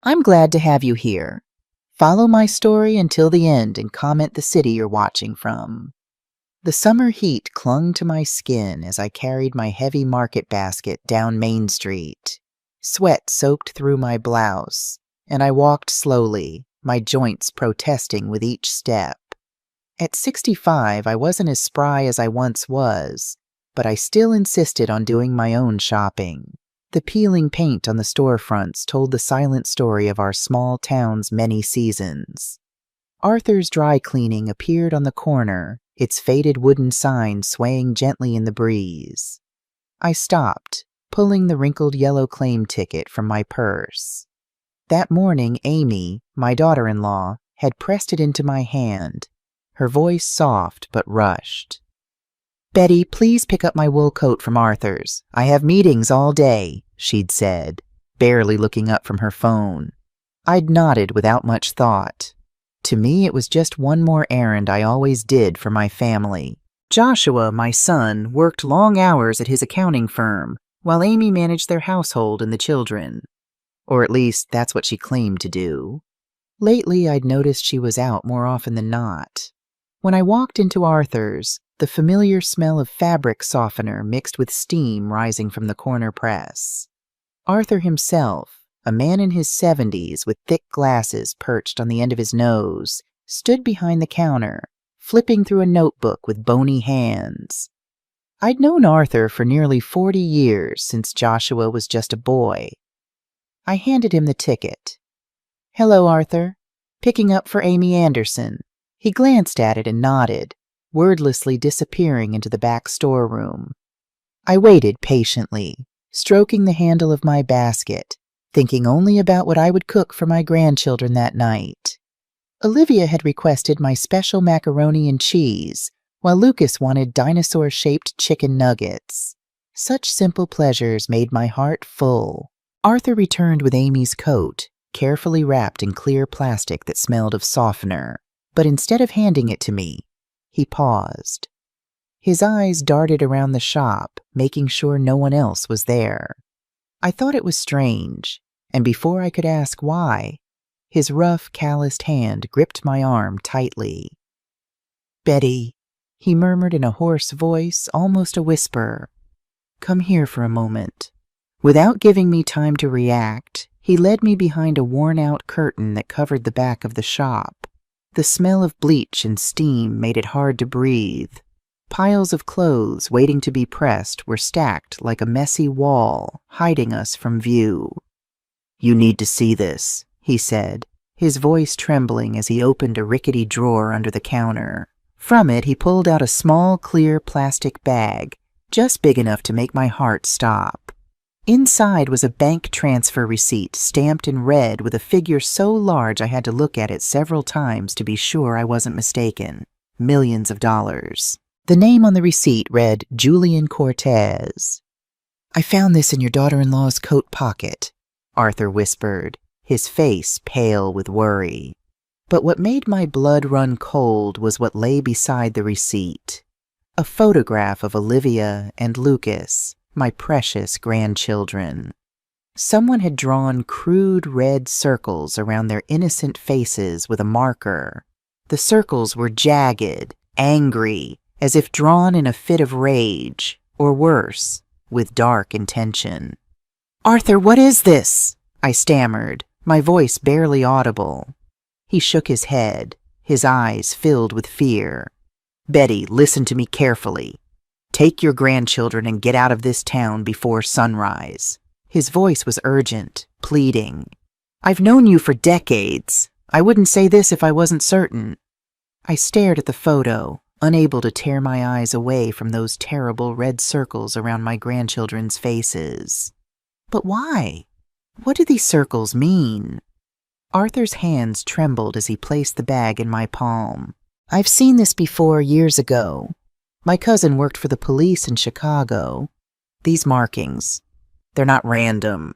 I'm glad to have you here. Follow my story until the end and comment the city you're watching from. The summer heat clung to my skin as I carried my heavy market basket down Main Street. Sweat soaked through my blouse, and I walked slowly, my joints protesting with each step. At 65, I wasn't as spry as I once was, but I still insisted on doing my own shopping. The peeling paint on the storefronts told the silent story of our small town's many seasons. Arthur's Dry Cleaning appeared on the corner, its faded wooden sign swaying gently in the breeze. I stopped, pulling the wrinkled yellow claim ticket from my purse. That morning, Amy, my daughter-in-law, had pressed it into my hand, her voice soft but rushed. "Betty, please pick up my wool coat from Arthur's. I have meetings all day," she'd said, barely looking up from her phone. I'd nodded without much thought. To me, it was just one more errand I always did for my family. Joshua, my son, worked long hours at his accounting firm, while Amy managed their household and the children. Or at least, that's what she claimed to do. Lately, I'd noticed she was out more often than not. When I walked into Arthur's, the familiar smell of fabric softener mixed with steam rising from the corner press. Arthur himself, a man in his 70s with thick glasses perched on the end of his nose, stood behind the counter, flipping through a notebook with bony hands. I'd known Arthur for nearly 40 years, since Joshua was just a boy. I handed him the ticket. "Hello, Arthur. Picking up for Amy Anderson." He glanced at it and nodded, wordlessly disappearing into the back storeroom. I waited patiently, stroking the handle of my basket, thinking only about what I would cook for my grandchildren that night. Olivia had requested my special macaroni and cheese, while Lucas wanted dinosaur-shaped chicken nuggets. Such simple pleasures made my heart full. Arthur returned with Amy's coat, carefully wrapped in clear plastic that smelled of softener, but instead of handing it to me, he paused. His eyes darted around the shop, making sure no one else was there. I thought it was strange, and before I could ask why, his rough, calloused hand gripped my arm tightly. "Betty," he murmured in a hoarse voice, almost a whisper, "come here for a moment." Without giving me time to react, he led me behind a worn-out curtain that covered the back of the shop. The smell of bleach and steam made it hard to breathe. Piles of clothes waiting to be pressed were stacked like a messy wall, hiding us from view. "You need to see this," he said, his voice trembling as he opened a rickety drawer under the counter. From it, he pulled out a small, clear plastic bag, just big enough to make my heart stop. Inside was a bank transfer receipt stamped in red with a figure so large I had to look at it several times to be sure I wasn't mistaken. Millions of dollars. The name on the receipt read Julian Cortez. "I found this in your daughter-in-law's coat pocket," Arthur whispered, his face pale with worry. But what made my blood run cold was what lay beside the receipt. A photograph of Olivia and Lucas, my precious grandchildren. Someone had drawn crude red circles around their innocent faces with a marker. The circles were jagged, angry, as if drawn in a fit of rage, or worse, with dark intention. "Arthur, what is this?" I stammered, my voice barely audible. He shook his head, his eyes filled with fear. "Betty, listen to me carefully. Take your grandchildren and get out of this town before sunrise." His voice was urgent, pleading. "I've known you for decades. I wouldn't say this if I wasn't certain." I stared at the photo, unable to tear my eyes away from those terrible red circles around my grandchildren's faces. But why? What do these circles mean? Arthur's hands trembled as he placed the bag in my palm. "I've seen this before years ago. My cousin worked for the police in Chicago. These markings, they're not random.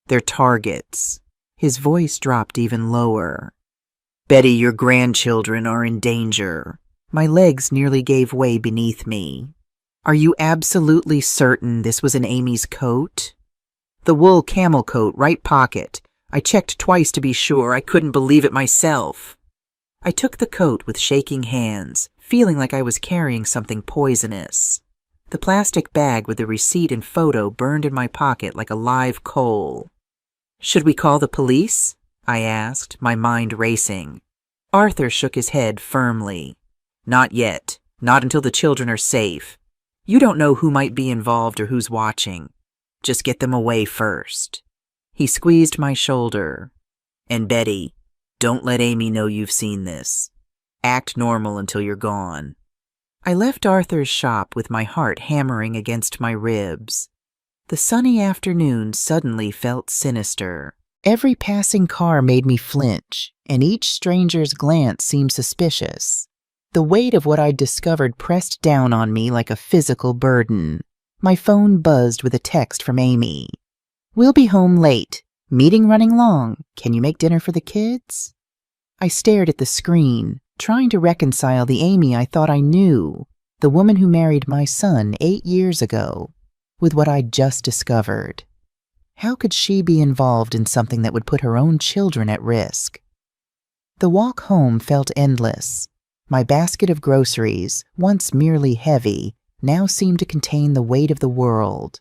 They're targets." His voice dropped even lower. "Betty, your grandchildren are in danger." My legs nearly gave way beneath me. "Are you absolutely certain this was in Amy's coat?" "The wool camel coat, right pocket. I checked twice to be sure. I couldn't believe it myself. I took the coat with shaking hands, feeling like I was carrying something poisonous. The plastic bag with the receipt and photo burned in my pocket like a live coal. "Should we call the police?" I asked, my mind racing. Arthur shook his head firmly. "Not yet. Not until the children are safe. You don't know who might be involved or who's watching. Just get them away first." He squeezed my shoulder. "And Betty, don't let Amy know you've seen this. Act normal until you're gone." I left Arthur's shop with my heart hammering against my ribs. The sunny afternoon suddenly felt sinister. Every passing car made me flinch, and each stranger's glance seemed suspicious. The weight of what I'd discovered pressed down on me like a physical burden. My phone buzzed with a text from Amy. "We'll be home late. Meeting running long. Can you make dinner for the kids?" I stared at the screen, trying to reconcile the Amy I thought I knew, the woman who married my son 8 years ago, with what I'd just discovered. How could she be involved in something that would put her own children at risk? The walk home felt endless. My basket of groceries, once merely heavy, now seemed to contain the weight of the world.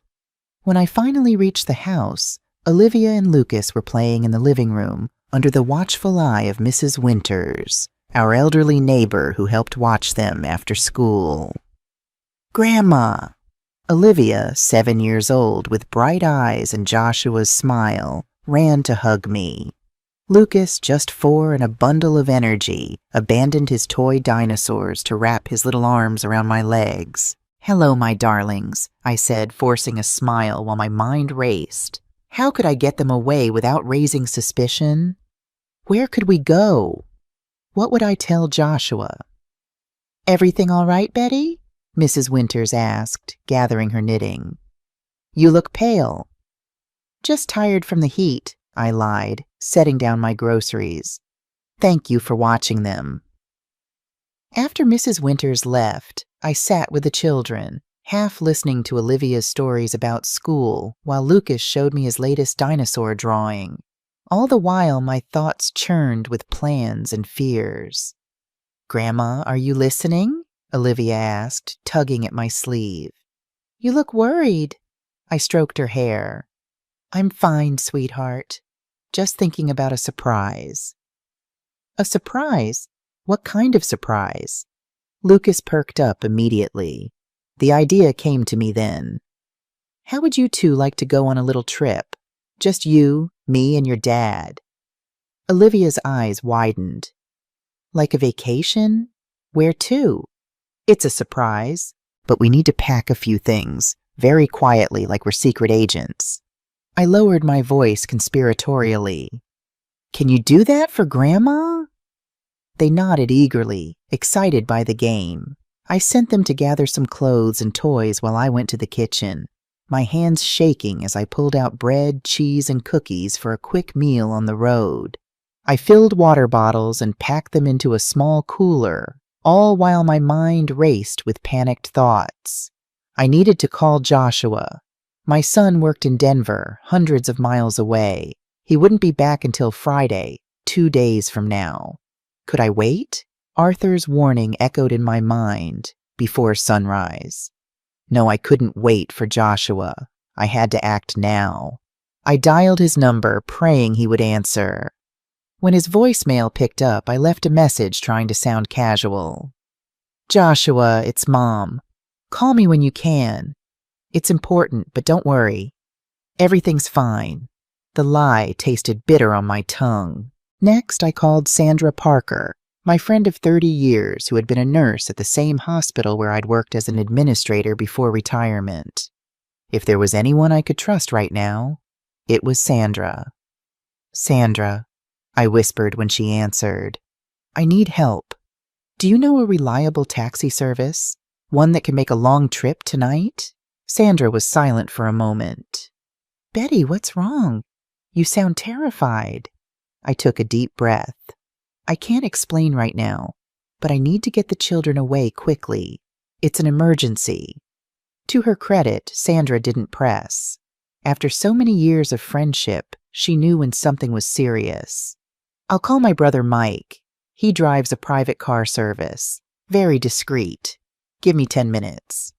When I finally reached the house, Olivia and Lucas were playing in the living room under the watchful eye of Mrs. Winters, our elderly neighbor who helped watch them after school. "Grandma!" Olivia, 7 years old, with bright eyes and Joshua's smile, ran to hug me. Lucas, just 4 and a bundle of energy, abandoned his toy dinosaurs to wrap his little arms around my legs. "Hello, my darlings," I said, forcing a smile while my mind raced. How could I get them away without raising suspicion? Where could we go? What would I tell Joshua? "Everything all right, Betty?" Mrs. Winters asked, gathering her knitting. "You look pale." "Just tired from the heat," I lied, setting down my groceries. "Thank you for watching them." After Mrs. Winters left, I sat with the children, half listening to Olivia's stories about school while Lucas showed me his latest dinosaur drawing. All the while, my thoughts churned with plans and fears. "Grandma, are you listening?" Olivia asked, tugging at my sleeve. "You look worried." I stroked her hair. "I'm fine, sweetheart. Just thinking about a surprise." "A surprise? What kind of surprise?" Lucas perked up immediately. The idea came to me then. "How would you two like to go on a little trip? Just you, me, and your dad." Olivia's eyes widened. "Like a vacation? Where to?" "It's a surprise, but we need to pack a few things, very quietly like we're secret agents." I lowered my voice conspiratorially. "Can you do that for Grandma?" They nodded eagerly, excited by the game. I sent them to gather some clothes and toys while I went to the kitchen, my hands shaking as I pulled out bread, cheese, and cookies for a quick meal on the road. I filled water bottles and packed them into a small cooler, all while my mind raced with panicked thoughts. I needed to call Joshua. My son worked in Denver, hundreds of miles away. He wouldn't be back until Friday, 2 days from now. Could I wait? Arthur's warning echoed in my mind before sunrise. No, I couldn't wait for Joshua. I had to act now. I dialed his number, praying he would answer. When his voicemail picked up, I left a message trying to sound casual. "Joshua, it's Mom. Call me when you can. It's important, but don't worry. Everything's fine." The lie tasted bitter on my tongue. Next, I called Sandra Parker, my friend of 30 years who had been a nurse at the same hospital where I'd worked as an administrator before retirement. If there was anyone I could trust right now, it was Sandra. "Sandra," I whispered when she answered, "I need help. Do you know a reliable taxi service? One that can make a long trip tonight?" Sandra was silent for a moment. "Betty, what's wrong? You sound terrified." I took a deep breath. "I can't explain right now, but I need to get the children away quickly. It's an emergency." To her credit, Sandra didn't press. After so many years of friendship, She knew when something was serious. "I'll call my brother Mike. He drives a private car service. Very discreet. Give me 10 minutes.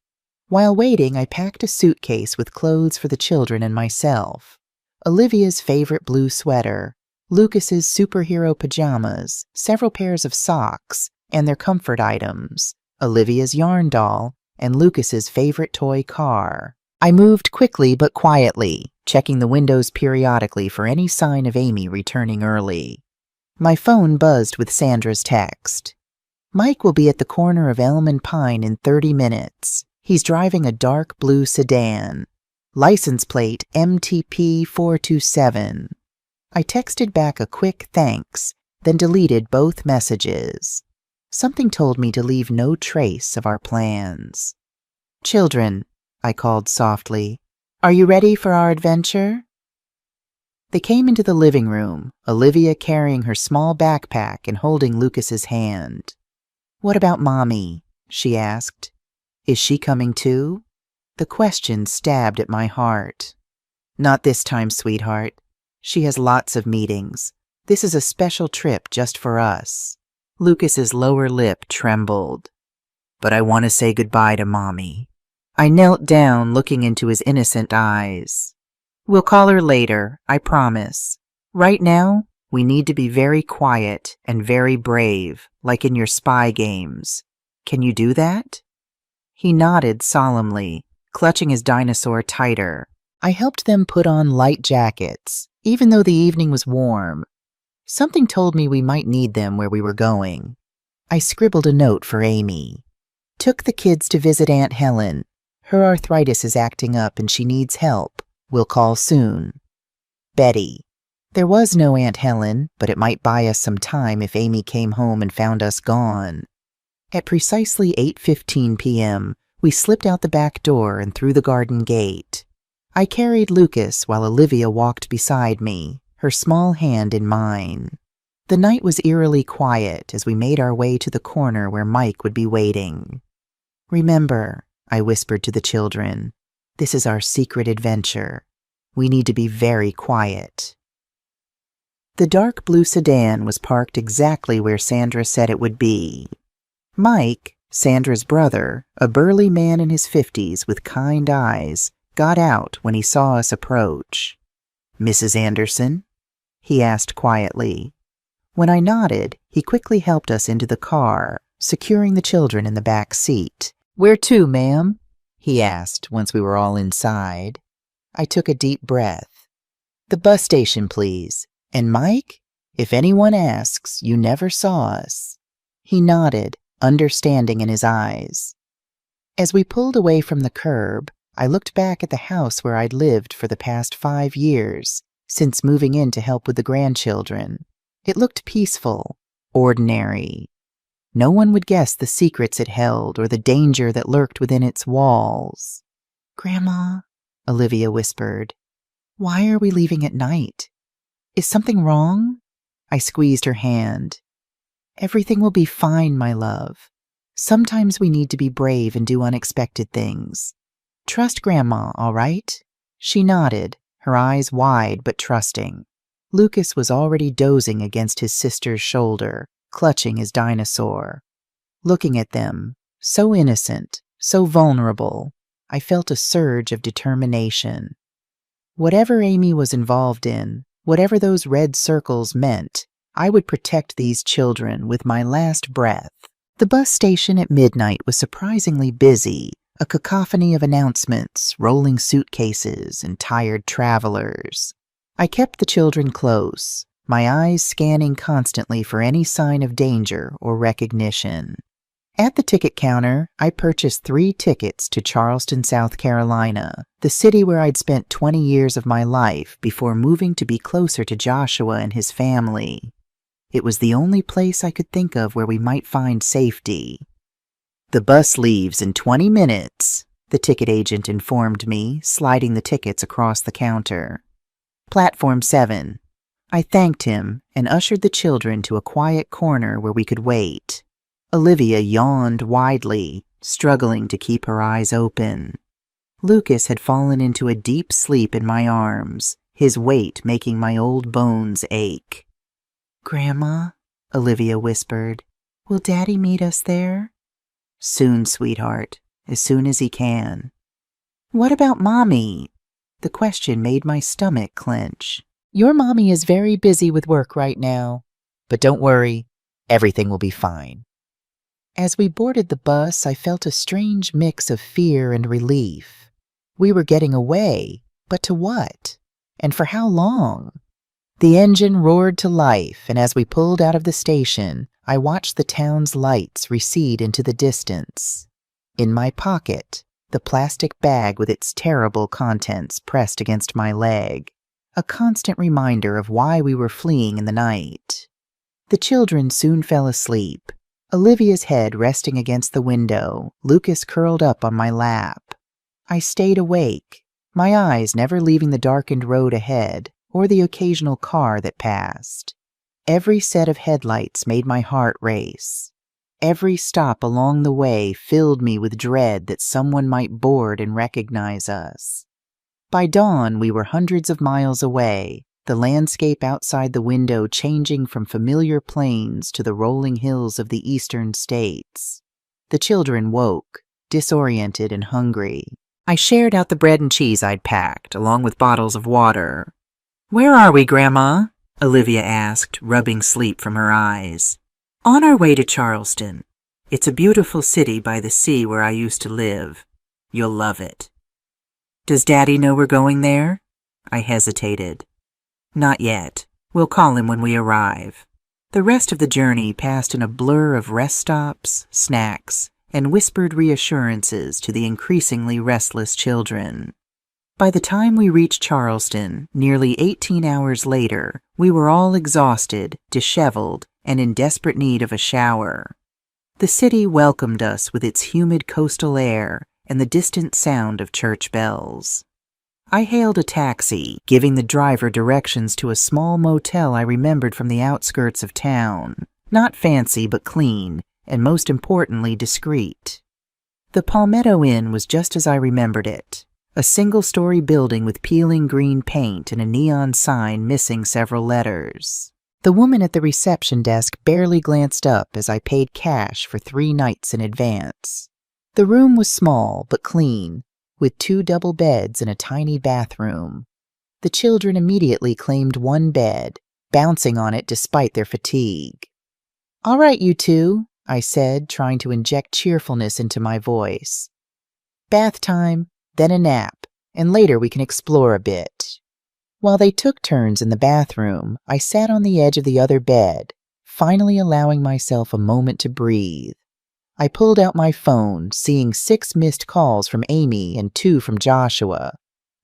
While waiting, I packed a suitcase with clothes for the children and myself. Olivia's favorite blue sweater, Lucas's superhero pajamas, several pairs of socks, and their comfort items, Olivia's yarn doll, and Lucas's favorite toy car. I moved quickly but quietly, checking the windows periodically for any sign of Amy returning early. My phone buzzed with Sandra's text. "Mike will be at the corner of Elm and Pine in 30 minutes. He's driving a dark blue sedan. License plate MTP 427. I texted back a quick thanks, then deleted both messages. Something told me to leave no trace of our plans. "Children," I called softly, "are you ready for our adventure?" They came into the living room, Olivia carrying her small backpack and holding Lucas's hand. "What about Mommy?" she asked. "Is she coming too?" The question stabbed at my heart. "Not this time, sweetheart. She has lots of meetings. This is a special trip just for us." Lucas's lower lip trembled. "But I want to say goodbye to Mommy." I knelt down, looking into his innocent eyes. "We'll call her later, I promise. Right now, we need to be very quiet and very brave, like in your spy games. Can you do that?" He nodded solemnly, clutching his dinosaur tighter. I helped them put on light jackets, even though the evening was warm. Something told me we might need them where we were going. I scribbled a note for Amy. "Took the kids to visit Aunt Helen. Her arthritis is acting up and she needs help. We'll call soon. Betty." There was no Aunt Helen, but it might buy us some time if Amy came home and found us gone. At precisely 8:15 p.m., we slipped out the back door and through the garden gate. I carried Lucas while Olivia walked beside me, her small hand in mine. The night was eerily quiet as we made our way to the corner where Mike would be waiting. "Remember," I whispered to the children, "this is our secret adventure. We need to be very quiet." The dark blue sedan was parked exactly where Sandra said it would be. Mike, Sandra's brother, a burly man in his 50s with kind eyes, got out when he saw us approach. "Mrs. Anderson?" he asked quietly. When I nodded, he quickly helped us into the car, securing the children in the back seat. "Where to, ma'am?" he asked once we were all inside. I took a deep breath. "The bus station, please. And Mike, if anyone asks, you never saw us." He nodded, understanding in his eyes. As we pulled away from the curb, I looked back at the house where I'd lived for the past 5 years, since moving in to help with the grandchildren. It looked peaceful, ordinary. No one would guess the secrets it held or the danger that lurked within its walls. "Grandma," Olivia whispered, "why are we leaving at night? Is something wrong?" I squeezed her hand. "Everything will be fine, my love. Sometimes we need to be brave and do unexpected things. Trust Grandma, all right?" She nodded, her eyes wide but trusting. Lucas was already dozing against his sister's shoulder, clutching his dinosaur. Looking at them, so innocent, so vulnerable, I felt a surge of determination. Whatever Amy was involved in, whatever those red circles meant, I would protect these children with my last breath. The bus station at midnight was surprisingly busy, a cacophony of announcements, rolling suitcases, and tired travelers. I kept the children close, my eyes scanning constantly for any sign of danger or recognition. At the ticket counter, I purchased 3 tickets to Charleston, South Carolina, the city where I'd spent 20 years of my life before moving to be closer to Joshua and his family. It was the only place I could think of where we might find safety. "The bus leaves in 20 minutes, the ticket agent informed me, sliding the tickets across the counter. "Platform 7. I thanked him and ushered the children to a quiet corner where we could wait. Olivia yawned widely, struggling to keep her eyes open. Lucas had fallen into a deep sleep in my arms, his weight making my old bones ache. "Grandma," Olivia whispered, "will Daddy meet us there?" "Soon, sweetheart, as soon as he can." "What about Mommy?" The question made my stomach clench. "Your Mommy is very busy with work right now. But don't worry, everything will be fine." As we boarded the bus, I felt a strange mix of fear and relief. We were getting away, but to what? And for how long? The engine roared to life, and as we pulled out of the station, I watched the town's lights recede into the distance. In my pocket, the plastic bag with its terrible contents pressed against my leg, a constant reminder of why we were fleeing in the night. The children soon fell asleep, Olivia's head resting against the window, Lucas curled up on my lap. I stayed awake, my eyes never leaving the darkened road ahead or the occasional car that passed. Every set of headlights made my heart race. Every stop along the way filled me with dread that someone might board and recognize us. By dawn, we were hundreds of miles away, the landscape outside the window changing from familiar plains to the rolling hills of the eastern states. The children woke, disoriented and hungry. I shared out the bread and cheese I'd packed, along with bottles of water. "Where are we, Grandma?" Olivia asked, rubbing sleep from her eyes. "On our way to Charleston. It's a beautiful city by the sea where I used to live. You'll love it." "Does Daddy know we're going there?" I hesitated. "Not yet. We'll call him when we arrive." The rest of the journey passed in a blur of rest stops, snacks, and whispered reassurances to the increasingly restless children. By the time we reached Charleston, nearly 18 hours later, we were all exhausted, disheveled, and in desperate need of a shower. The city welcomed us with its humid coastal air and the distant sound of church bells. I hailed a taxi, giving the driver directions to a small motel I remembered from the outskirts of town. Not fancy, but clean, and most importantly, discreet. The Palmetto Inn was just as I remembered it, a single-story building with peeling green paint and a neon sign missing several letters. The woman at the reception desk barely glanced up as I paid cash for 3 nights in advance. The room was small but clean, with 2 double beds and a tiny bathroom. The children immediately claimed one bed, bouncing on it despite their fatigue. "All right, you two," I said, trying to inject cheerfulness into my voice. "Bath time, then a nap, and later we can explore a bit." While they took turns in the bathroom, I sat on the edge of the other bed, finally allowing myself a moment to breathe. I pulled out my phone, seeing 6 missed calls from Amy and 2 from Joshua.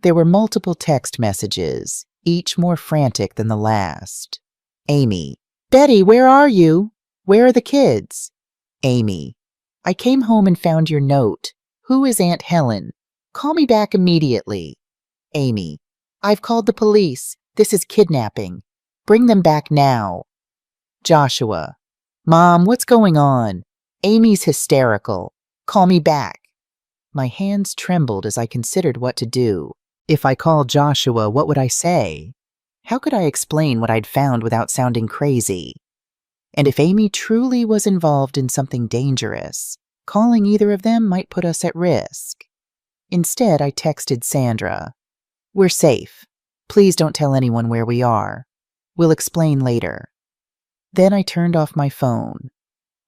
There were multiple text messages, each more frantic than the last. Amy: "Betty, where are you? Where are the kids?" Amy: "I came home and found your note. Who is Aunt Helen? Call me back immediately." Amy: "I've called the police. This is kidnapping. Bring them back now." Joshua: "Mom, what's going on? Amy's hysterical. Call me back." My hands trembled as I considered what to do. If I called Joshua, what would I say? How could I explain what I'd found without sounding crazy? And if Amy truly was involved in something dangerous, calling either of them might put us at risk. Instead, I texted Sandra, "We're safe. Please don't tell anyone where we are. We'll explain later." Then I turned off my phone.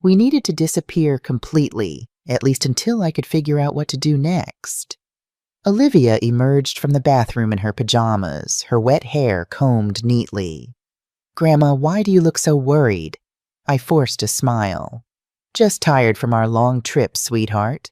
We needed to disappear completely, at least until I could figure out what to do next. Olivia emerged from the bathroom in her pajamas, her wet hair combed neatly. "Grandma, why do you look so worried?" I forced a smile. "Just tired from our long trip, sweetheart.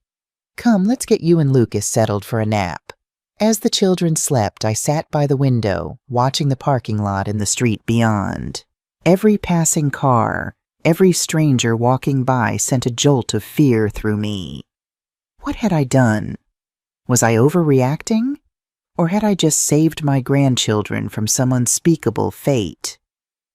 Come, let's get you and Lucas settled for a nap." As the children slept, I sat by the window, watching the parking lot and the street beyond. Every passing car, every stranger walking by sent a jolt of fear through me. What had I done? Was I overreacting? Or had I just saved my grandchildren from some unspeakable fate?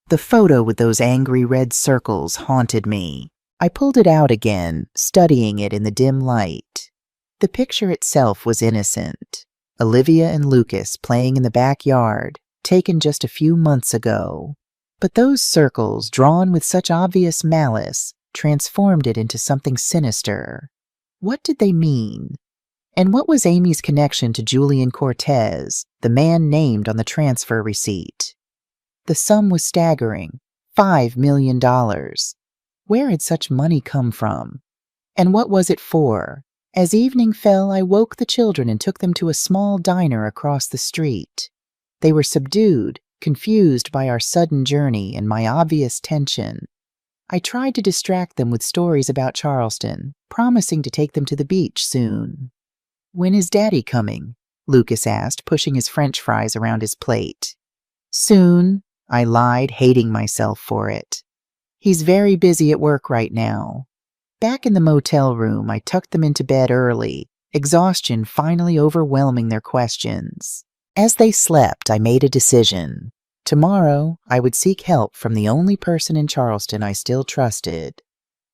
The photo with those angry red circles haunted me. I pulled it out again, studying it in the dim light. The picture itself was innocent. Olivia and Lucas playing in the backyard, taken just a few months ago. But those circles, drawn with such obvious malice, transformed it into something sinister. What did they mean? And what was Amy's connection to Julian Cortez, the man named on the transfer receipt? The sum was staggering, $5 million. Where had such money come from? And what was it for? As evening fell, I woke the children and took them to a small diner across the street. They were subdued, confused by our sudden journey and my obvious tension. I tried to distract them with stories about Charleston, promising to take them to the beach soon. "When is Daddy coming?" Lucas asked, pushing his French fries around his plate. "Soon," I lied, hating myself for it. "He's very busy at work right now." Back in the motel room, I tucked them into bed early, exhaustion finally overwhelming their questions. As they slept, I made a decision. Tomorrow, I would seek help from the only person in Charleston I still trusted,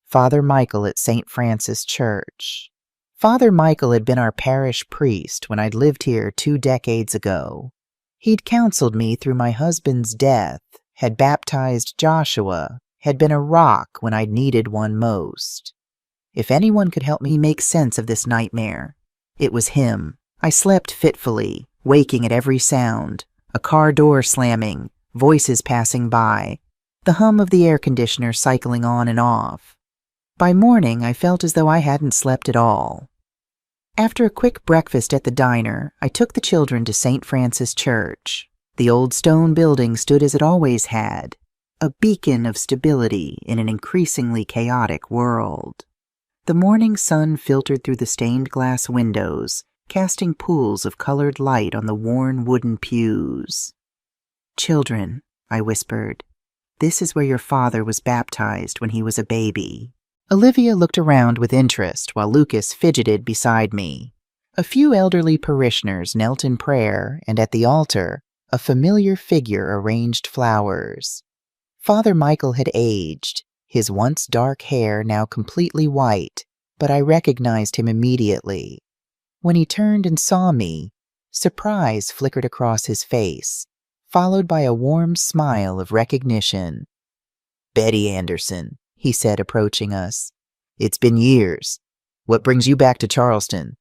Father Michael at St. Francis Church. Father Michael had been our parish priest when I'd lived here 2 decades ago. He'd counseled me through my husband's death, had baptized Joshua, had been a rock when I'd needed one most. If anyone could help me make sense of this nightmare, it was him. I slept fitfully, waking at every sound, a car door slamming, voices passing by, the hum of the air conditioner cycling on and off. By morning, I felt as though I hadn't slept at all. After a quick breakfast at the diner, I took the children to St. Francis Church. The old stone building stood as it always had, a beacon of stability in an increasingly chaotic world. The morning sun filtered through the stained glass windows, casting pools of colored light on the worn wooden pews. "Children," I whispered, "this is where your father was baptized when he was a baby." Olivia looked around with interest while Lucas fidgeted beside me. A few elderly parishioners knelt in prayer, and at the altar, a familiar figure arranged flowers. Father Michael had aged, his once dark hair now completely white, but I recognized him immediately. When he turned and saw me, surprise flickered across his face, followed by a warm smile of recognition. "Betty Anderson," he said, approaching us. "It's been years. What brings you back to Charleston?"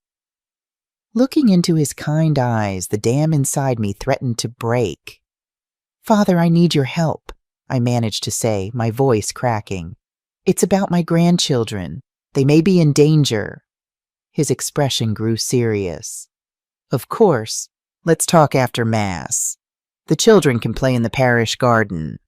Looking into his kind eyes, the dam inside me threatened to break. "Father, I need your help," I managed to say, my voice cracking. "It's about my grandchildren. They may be in danger." His expression grew serious. "Of course. Let's talk after Mass. The children can play in the parish garden."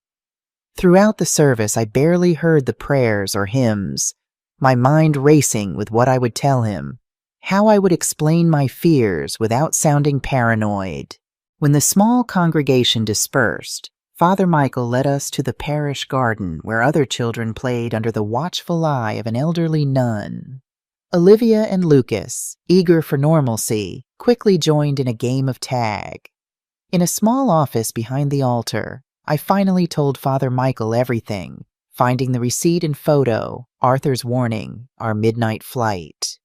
Throughout the service, I barely heard the prayers or hymns, my mind racing with what I would tell him, how I would explain my fears without sounding paranoid. When the small congregation dispersed, Father Michael led us to the parish garden where other children played under the watchful eye of an elderly nun. Olivia and Lucas, eager for normalcy, quickly joined in a game of tag. In a small office behind the altar, I finally told Father Michael everything, finding the receipt and photo, Arthur's warning, our midnight flight.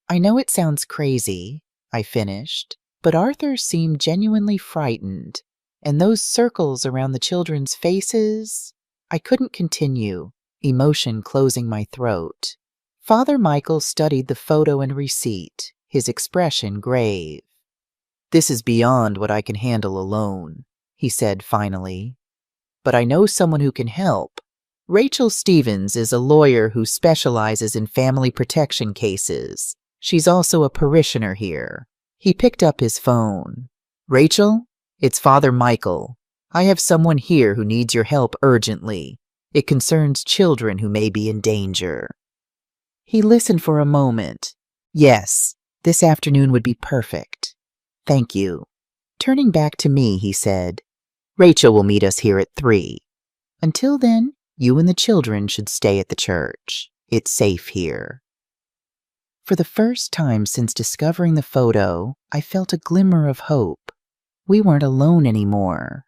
"I know it sounds crazy," I finished, but Arthur seemed genuinely frightened. And those circles around the children's faces? I couldn't continue, emotion closing my throat. Father Michael studied the photo and receipt, his expression grave. "This is beyond what I can handle alone," he said finally. "But I know someone who can help. Rachel Stevens is a lawyer who specializes in family protection cases. She's also a parishioner here." He picked up his phone. "Rachel? It's Father Michael. I have someone here who needs your help urgently. It concerns children who may be in danger." He listened for a moment. "Yes, this afternoon would be perfect. Thank you." Turning back to me, he said, "Rachel will meet us here at 3. Until then, you and the children should stay at the church. It's safe here." For the first time since discovering the photo, I felt a glimmer of hope. We weren't alone anymore.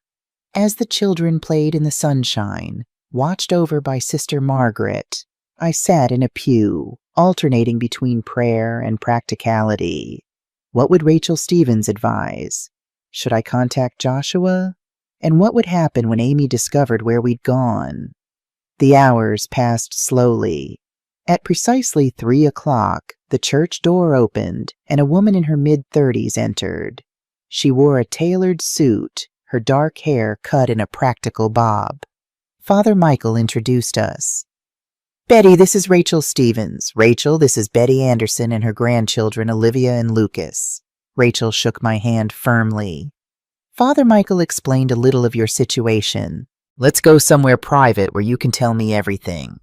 As the children played in the sunshine, watched over by Sister Margaret, I sat in a pew, alternating between prayer and practicality. What would Rachel Stevens advise? Should I contact Joshua? And what would happen when Amy discovered where we'd gone? The hours passed slowly. At precisely 3 o'clock, the church door opened, and a woman in her mid-30s entered. She wore a tailored suit, her dark hair cut in a practical bob. Father Michael introduced us. "Betty, this is Rachel Stevens. Rachel, this is Betty Anderson and her grandchildren, Olivia and Lucas." Rachel shook my hand firmly. "Father Michael explained a little of your situation. Let's go somewhere private where you can tell me everything."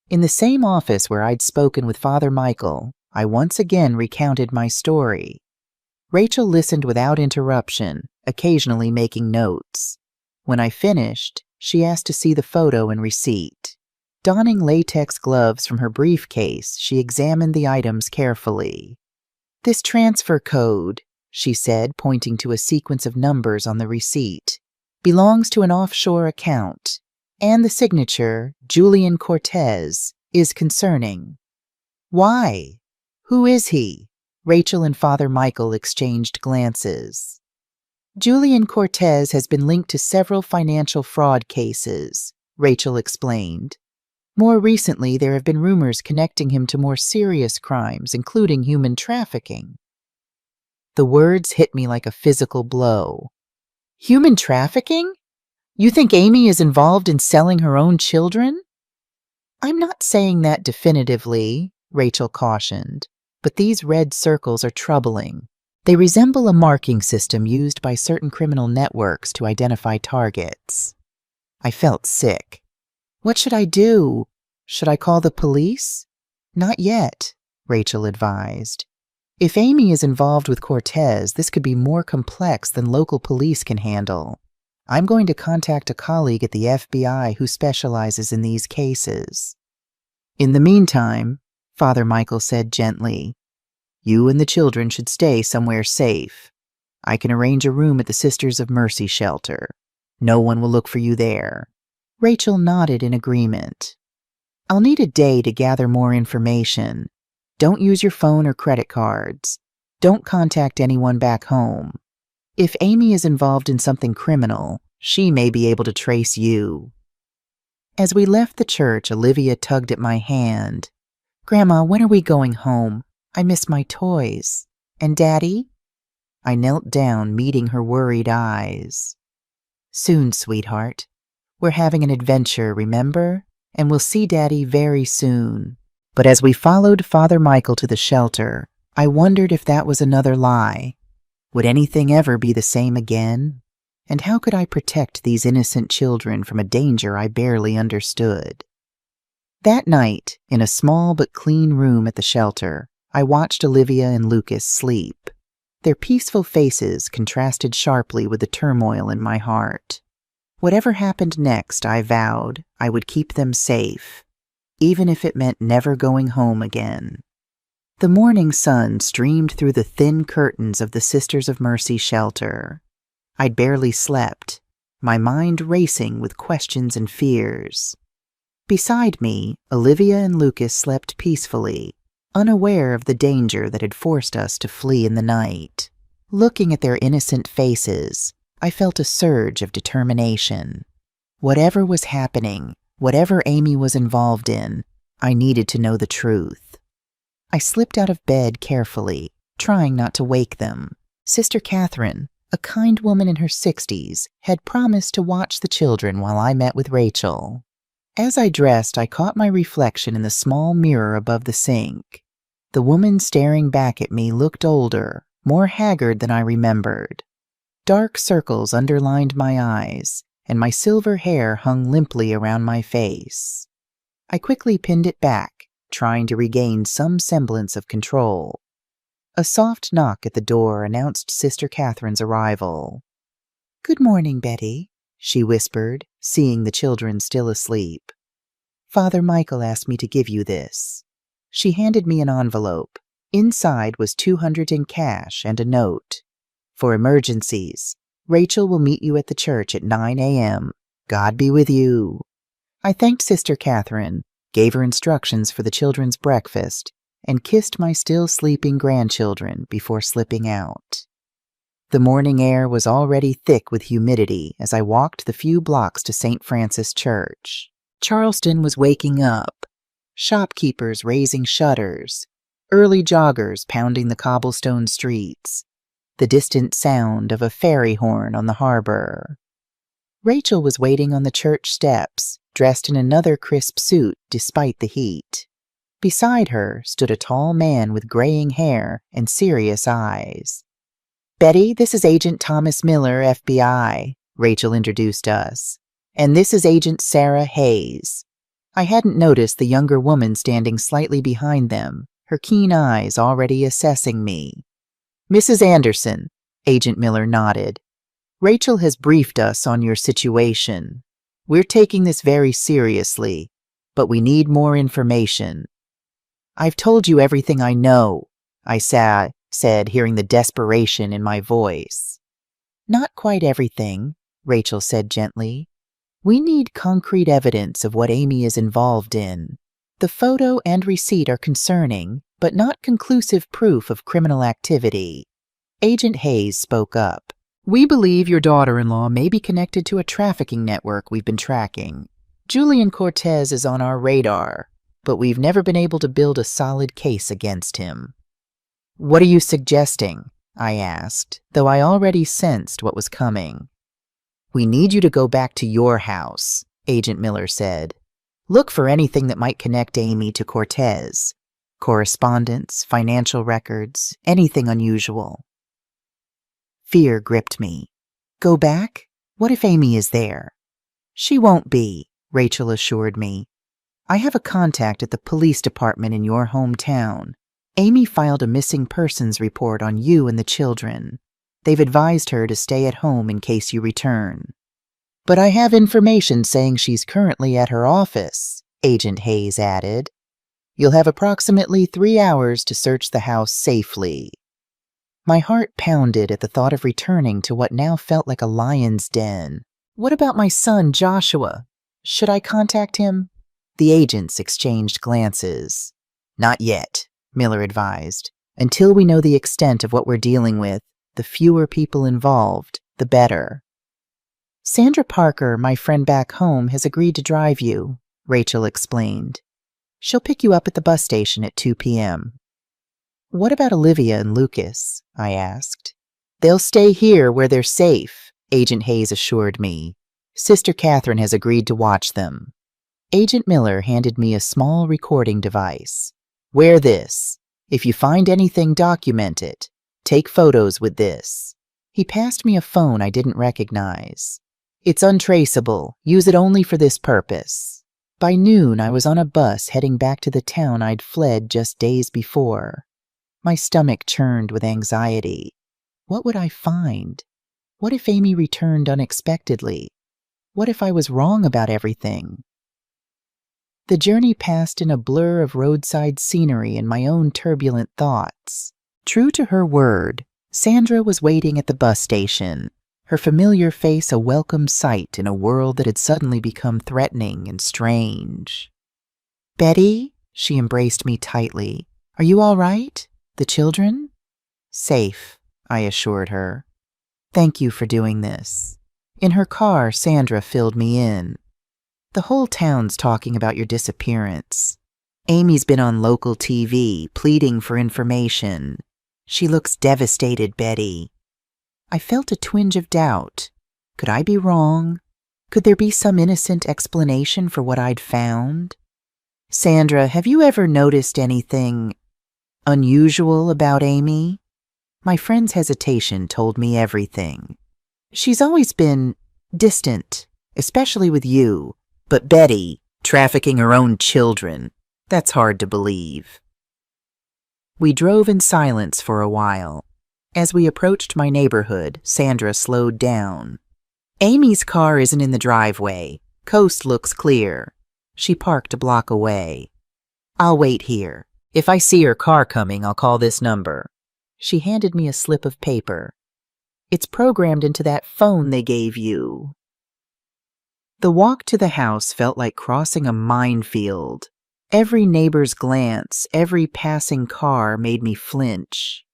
In the same office where I'd spoken with Father Michael, I once again recounted my story. Rachel listened without interruption, occasionally making notes. When I finished, she asked to see the photo and receipt. Donning latex gloves from her briefcase, she examined the items carefully. "This transfer code," she said, pointing to a sequence of numbers on the receipt, "belongs to an offshore account, and the signature, Julian Cortez, is concerning." "Why? Who is he?" Rachel and Father Michael exchanged glances. "Julian Cortez has been linked to several financial fraud cases," Rachel explained. "More recently, there have been rumors connecting him to more serious crimes, including human trafficking." The words hit me like a physical blow. "Human trafficking? You think Amy is involved in selling her own children?" "I'm not saying that definitively," Rachel cautioned, "but these red circles are troubling. They resemble a marking system used by certain criminal networks to identify targets." I felt sick. "What should I do? Should I call the police?" "Not yet," Rachel advised. "If Amy is involved with Cortez, this could be more complex than local police can handle. I'm going to contact a colleague at the FBI who specializes in these cases." "In the meantime," Father Michael said gently, "you and the children should stay somewhere safe. I can arrange a room at the Sisters of Mercy shelter. No one will look for you there." Rachel nodded in agreement. "I'll need a day to gather more information. Don't use your phone or credit cards. Don't contact anyone back home. If Amy is involved in something criminal, she may be able to trace you." As we left the church, Olivia tugged at my hand. "Grandma, when are we going home? I miss my toys. And Daddy?" I knelt down, meeting her worried eyes. "Soon, sweetheart. We're having an adventure, remember? And we'll see Daddy very soon." But as we followed Father Michael to the shelter, I wondered if that was another lie. Would anything ever be the same again? And how could I protect these innocent children from a danger I barely understood? That night, in a small but clean room at the shelter, I watched Olivia and Lucas sleep. Their peaceful faces contrasted sharply with the turmoil in my heart. Whatever happened next, I vowed I would keep them safe, even if it meant never going home again. The morning sun streamed through the thin curtains of the Sisters of Mercy shelter. I'd barely slept, my mind racing with questions and fears. Beside me, Olivia and Lucas slept peacefully, unaware of the danger that had forced us to flee in the night. Looking at their innocent faces, I felt a surge of determination. Whatever was happening, whatever Amy was involved in, I needed to know the truth. I slipped out of bed carefully, trying not to wake them. Sister Catherine, a kind woman in her 60s, had promised to watch the children while I met with Rachel. As I dressed, I caught my reflection in the small mirror above the sink. The woman staring back at me looked older, more haggard than I remembered. Dark circles underlined my eyes, and my silver hair hung limply around my face. I quickly pinned it back, trying to regain some semblance of control. A soft knock at the door announced Sister Catherine's arrival. "Good morning, Betty," she whispered, seeing the children still asleep. "Father Michael asked me to give you this." She handed me an envelope. Inside was $200 in cash and a note. "For emergencies, Rachel will meet you at the church at 9 a.m. God be with you." I thanked Sister Catherine, gave her instructions for the children's breakfast, and kissed my still sleeping grandchildren before slipping out. The morning air was already thick with humidity as I walked the few blocks to St. Francis Church. Charleston was waking up. Shopkeepers raising shutters, early joggers pounding the cobblestone streets, the distant sound of a ferry horn on the harbor. Rachel was waiting on the church steps, dressed in another crisp suit despite the heat. Beside her stood a tall man with graying hair and serious eyes. "Betty, this is Agent Thomas Miller, FBI," Rachel introduced us. "And this is Agent Sarah Hayes." I hadn't noticed the younger woman standing slightly behind them, her keen eyes already assessing me. "Mrs. Anderson," Agent Miller nodded. "Rachel has briefed us on your situation. We're taking this very seriously, but we need more information." "I've told you everything I know," I said, hearing the desperation in my voice. "Not quite everything," Rachel said gently. "We need concrete evidence of what Amy is involved in. The photo and receipt are concerning, but not conclusive proof of criminal activity." Agent Hayes spoke up. "We believe your daughter-in-law may be connected to a trafficking network we've been tracking. Julian Cortez is on our radar, but we've never been able to build a solid case against him." "What are you suggesting?" I asked, though I already sensed what was coming. "We need you to go back to your house," Agent Miller said. "Look for anything that might connect Amy to Cortez. Correspondence, financial records, anything unusual." Fear gripped me. Go back? What if Amy is there? "She won't be," Rachel assured me. "I have a contact at the police department in your hometown. Amy filed a missing persons report on you and the children. They've advised her to stay at home in case you return." "But I have information saying she's currently at her office," Agent Hayes added. "You'll have approximately 3 hours to search the house safely." My heart pounded at the thought of returning to what now felt like a lion's den. "What about my son, Joshua? Should I contact him?" The agents exchanged glances. "Not yet," Miller advised. "Until we know the extent of what we're dealing with, the fewer people involved, the better." "Sandra Parker, my friend back home, has agreed to drive you," Rachel explained. "She'll pick you up at the bus station at 2 p.m. "What about Olivia and Lucas?" I asked. "They'll stay here where they're safe," Agent Hayes assured me. "Sister Catherine has agreed to watch them." Agent Miller handed me a small recording device. "Wear this. If you find anything, document it. Take photos with this." He passed me a phone I didn't recognize. "It's untraceable. Use it only for this purpose." By noon, I was on a bus heading back to the town I'd fled just days before. My stomach churned with anxiety. What would I find? What if Amy returned unexpectedly? What if I was wrong about everything? The journey passed in a blur of roadside scenery and my own turbulent thoughts. True to her word, Sandra was waiting at the bus station, her familiar face a welcome sight in a world that had suddenly become threatening and strange. "Betty?" She embraced me tightly. "Are you all right? The children?" "Safe," I assured her. "Thank you for doing this." In her car, Sandra filled me in. "The whole town's talking about your disappearance. Amy's been on local TV, pleading for information. She looks devastated, Betty." I felt a twinge of doubt. Could I be wrong? Could there be some innocent explanation for what I'd found? "Sandra, have you ever noticed anything unusual about Amy?" My friend's hesitation told me everything. "She's always been distant, especially with you. But Betty, trafficking her own children, that's hard to believe." We drove in silence for a while. As we approached my neighborhood, Sandra slowed down. "Amy's car isn't in the driveway. Coast looks clear." She parked a block away. "I'll wait here. If I see her car coming, I'll call this number." She handed me a slip of paper. "It's programmed into that phone they gave you." The walk to the house felt like crossing a minefield. Every neighbor's glance, every passing car made me flinch.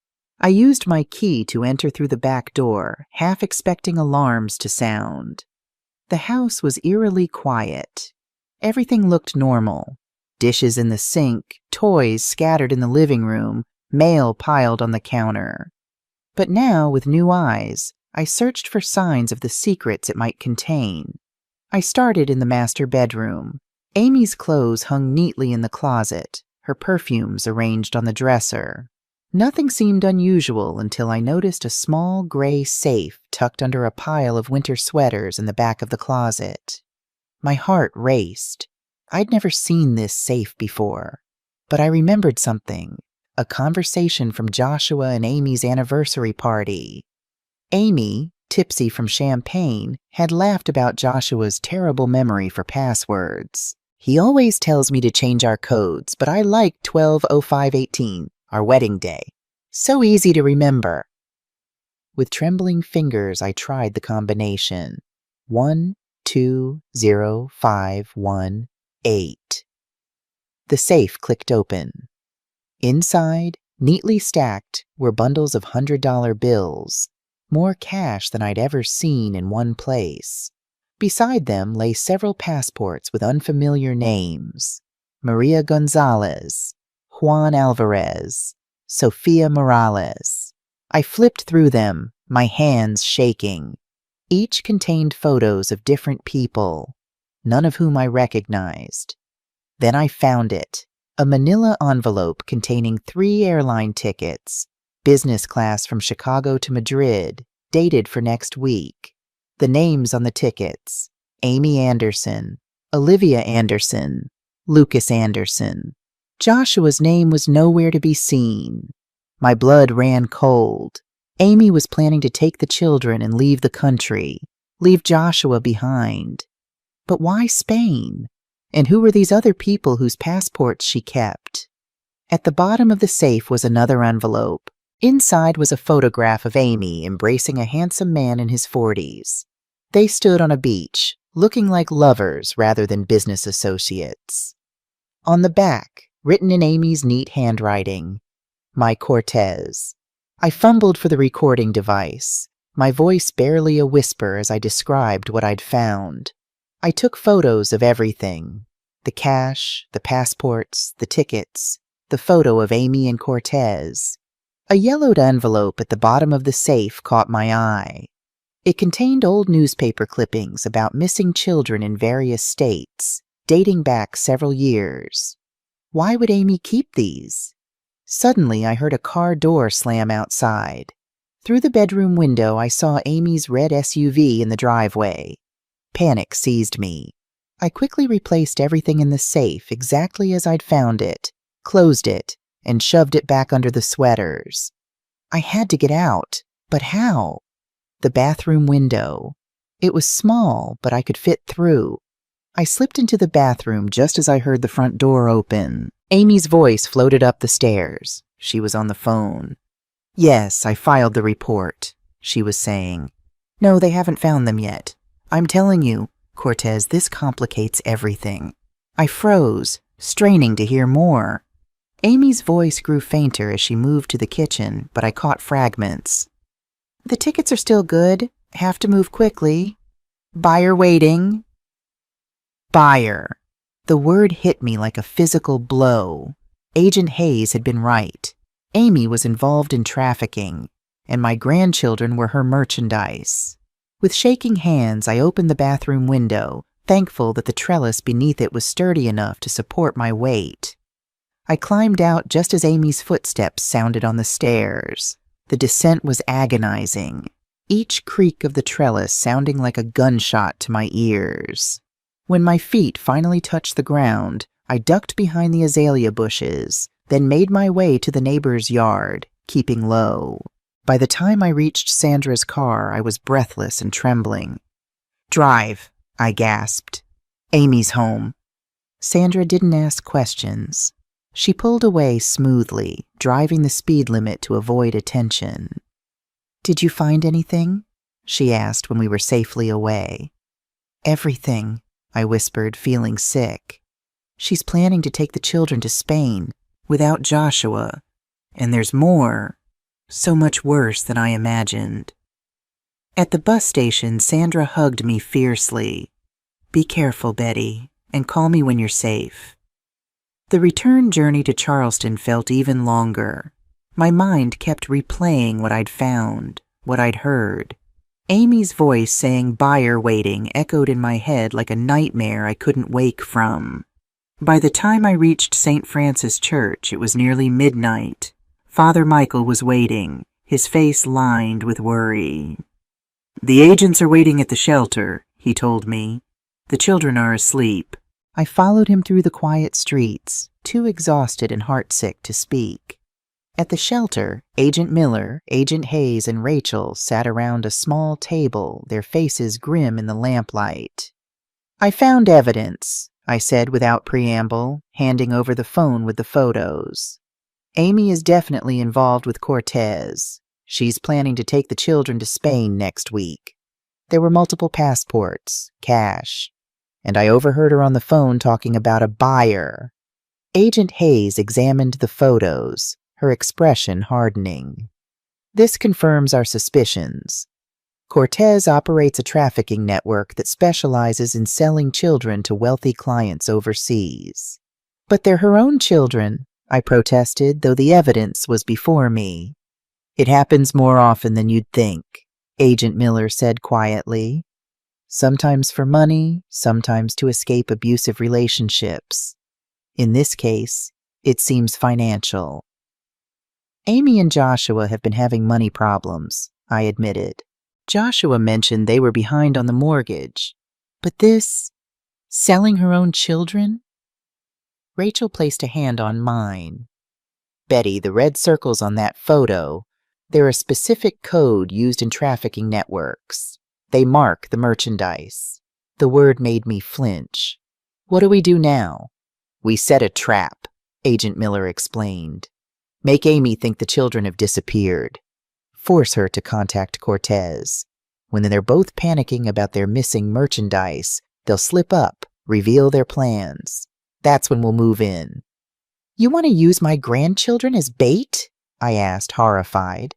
I used my key to enter through the back door, half expecting alarms to sound. The house was eerily quiet. Everything looked normal. Dishes in the sink, toys scattered in the living room, mail piled on the counter. But now, with new eyes, I searched for signs of the secrets it might contain. I started in the master bedroom. Amy's clothes hung neatly in the closet, her perfumes arranged on the dresser. Nothing seemed unusual until I noticed a small gray safe tucked under a pile of winter sweaters in the back of the closet. My heart raced. I'd never seen this safe before, but I remembered something, a conversation from Joshua and Amy's anniversary party. Amy, tipsy from champagne, had laughed about Joshua's terrible memory for passwords. He always tells me to change our codes, but I like 120518, our wedding day. So easy to remember. With trembling fingers, I tried the combination. 120518. The safe clicked open. Inside, neatly stacked, were bundles of $100 bills, more cash than I'd ever seen in one place. Beside them lay several passports with unfamiliar names: Maria Gonzalez, Juan Alvarez, Sofia Morales. I flipped through them, my hands shaking. Each contained photos of different people, none of whom I recognized. Then I found it, a manila envelope containing 3 airline tickets, business class from Chicago to Madrid, dated for next week. The names on the tickets: Amy Anderson, Olivia Anderson, Lucas Anderson. Joshua's name was nowhere to be seen. My blood ran cold. Amy was planning to take the children and leave the country, leave Joshua behind. But why Spain? And who were these other people whose passports she kept? At the bottom of the safe was another envelope. Inside was a photograph of Amy embracing a handsome man in his 40s. They stood on a beach, looking like lovers rather than business associates. On the back, written in Amy's neat handwriting, "My Cortez." I fumbled for the recording device, my voice barely a whisper as I described what I'd found. I took photos of everything: the cash, the passports, the tickets, the photo of Amy and Cortez. A yellowed envelope at the bottom of the safe caught my eye. It contained old newspaper clippings about missing children in various states, dating back several years. Why would Amy keep these? Suddenly, I heard a car door slam outside. Through the bedroom window, I saw Amy's red SUV in the driveway. Panic seized me. I quickly replaced everything in the safe exactly as I'd found it, closed it, and shoved it back under the sweaters. I had to get out, but how? The bathroom window. It was small, but I could fit through. I slipped into the bathroom just as I heard the front door open. Amy's voice floated up the stairs. She was on the phone. "Yes, I filed the report," she was saying. "No, they haven't found them yet. I'm telling you, Cortez, this complicates everything." I froze, straining to hear more. Amy's voice grew fainter as she moved to the kitchen, but I caught fragments. "The tickets are still good. Have to move quickly. Buyer waiting." Buyer. The word hit me like a physical blow. Agent Hayes had been right. Amy was involved in trafficking, and my grandchildren were her merchandise. With shaking hands, I opened the bathroom window, thankful that the trellis beneath it was sturdy enough to support my weight. I climbed out just as Amy's footsteps sounded on the stairs. The descent was agonizing, each creak of the trellis sounding like a gunshot to my ears. When my feet finally touched the ground, I ducked behind the azalea bushes, then made my way to the neighbor's yard, keeping low. By the time I reached Sandra's car, I was breathless and trembling. "Drive," I gasped. "Amy's home." Sandra didn't ask questions. She pulled away smoothly, driving the speed limit to avoid attention. "Did you find anything?" she asked when we were safely away. "Everything," I whispered, feeling sick. "She's planning to take the children to Spain, without Joshua. And there's more." So much worse than I imagined. At the bus station, Sandra hugged me fiercely. "Be careful, Betty, and call me when you're safe." The return journey to Charleston felt even longer. My mind kept replaying what I'd found, what I'd heard. Amy's voice saying "buyer waiting" echoed in my head like a nightmare I couldn't wake from. By the time I reached St. Francis Church, it was nearly midnight. Father Michael was waiting, his face lined with worry. "The agents are waiting at the shelter," he told me. "The children are asleep." I followed him through the quiet streets, too exhausted and heartsick to speak. At the shelter, Agent Miller, Agent Hayes, and Rachel sat around a small table, their faces grim in the lamplight. "I found evidence," I said without preamble, handing over the phone with the photos. "Amy is definitely involved with Cortez. She's planning to take the children to Spain next week. There were multiple passports, cash, and I overheard her on the phone talking about a buyer." Agent Hayes examined the photos, her expression hardening. "This confirms our suspicions. Cortez operates a trafficking network that specializes in selling children to wealthy clients overseas." "But they're her own children," I protested, though the evidence was before me. "It happens more often than you'd think," Agent Miller said quietly. "Sometimes for money, sometimes to escape abusive relationships. In this case, it seems financial." "Amy and Joshua have been having money problems," I admitted. "Joshua mentioned they were behind on the mortgage. But this, selling her own children?" Rachel placed a hand on mine. "Betty, the red circles on that photo, they're a specific code used in trafficking networks. They mark the merchandise." The word made me flinch. "What do we do now?" "We set a trap," Agent Miller explained. "Make Amy think the children have disappeared. Force her to contact Cortez. When they're both panicking about their missing merchandise, they'll slip up, reveal their plans. That's when we'll move in." "You want to use my grandchildren as bait?" I asked, horrified.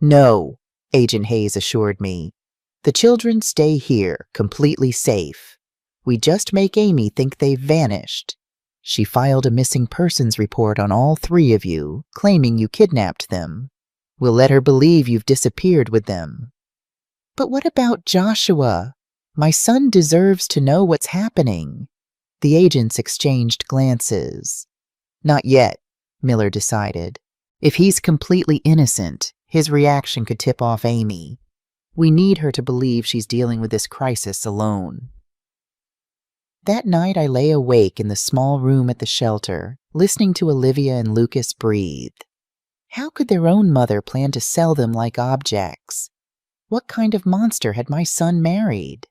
"No," Agent Hayes assured me. "The children stay here, completely safe. We just make Amy think they've vanished. She filed a missing persons report on all three of you, claiming you kidnapped them. We'll let her believe you've disappeared with them." "But what about Joshua? My son deserves to know what's happening." The agents exchanged glances. "Not yet," Miller decided. "If he's completely innocent, his reaction could tip off Amy. We need her to believe she's dealing with this crisis alone." That night I lay awake in the small room at the shelter, listening to Olivia and Lucas breathe. How could their own mother plan to sell them like objects? What kind of monster had my son married?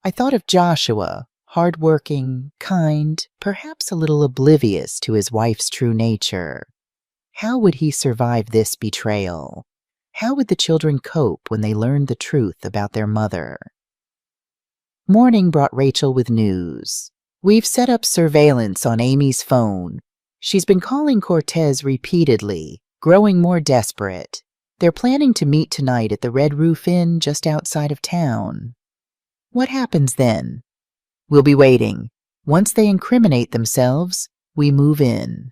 I thought of Joshua, hard-working, kind, perhaps a little oblivious to his wife's true nature. How would he survive this betrayal? How would the children cope when they learned the truth about their mother? Morning brought Rachel with news. "We've set up surveillance on Amy's phone. She's been calling Cortez repeatedly, growing more desperate. They're planning to meet tonight at the Red Roof Inn just outside of town." "What happens then?" "We'll be waiting. Once they incriminate themselves, we move in."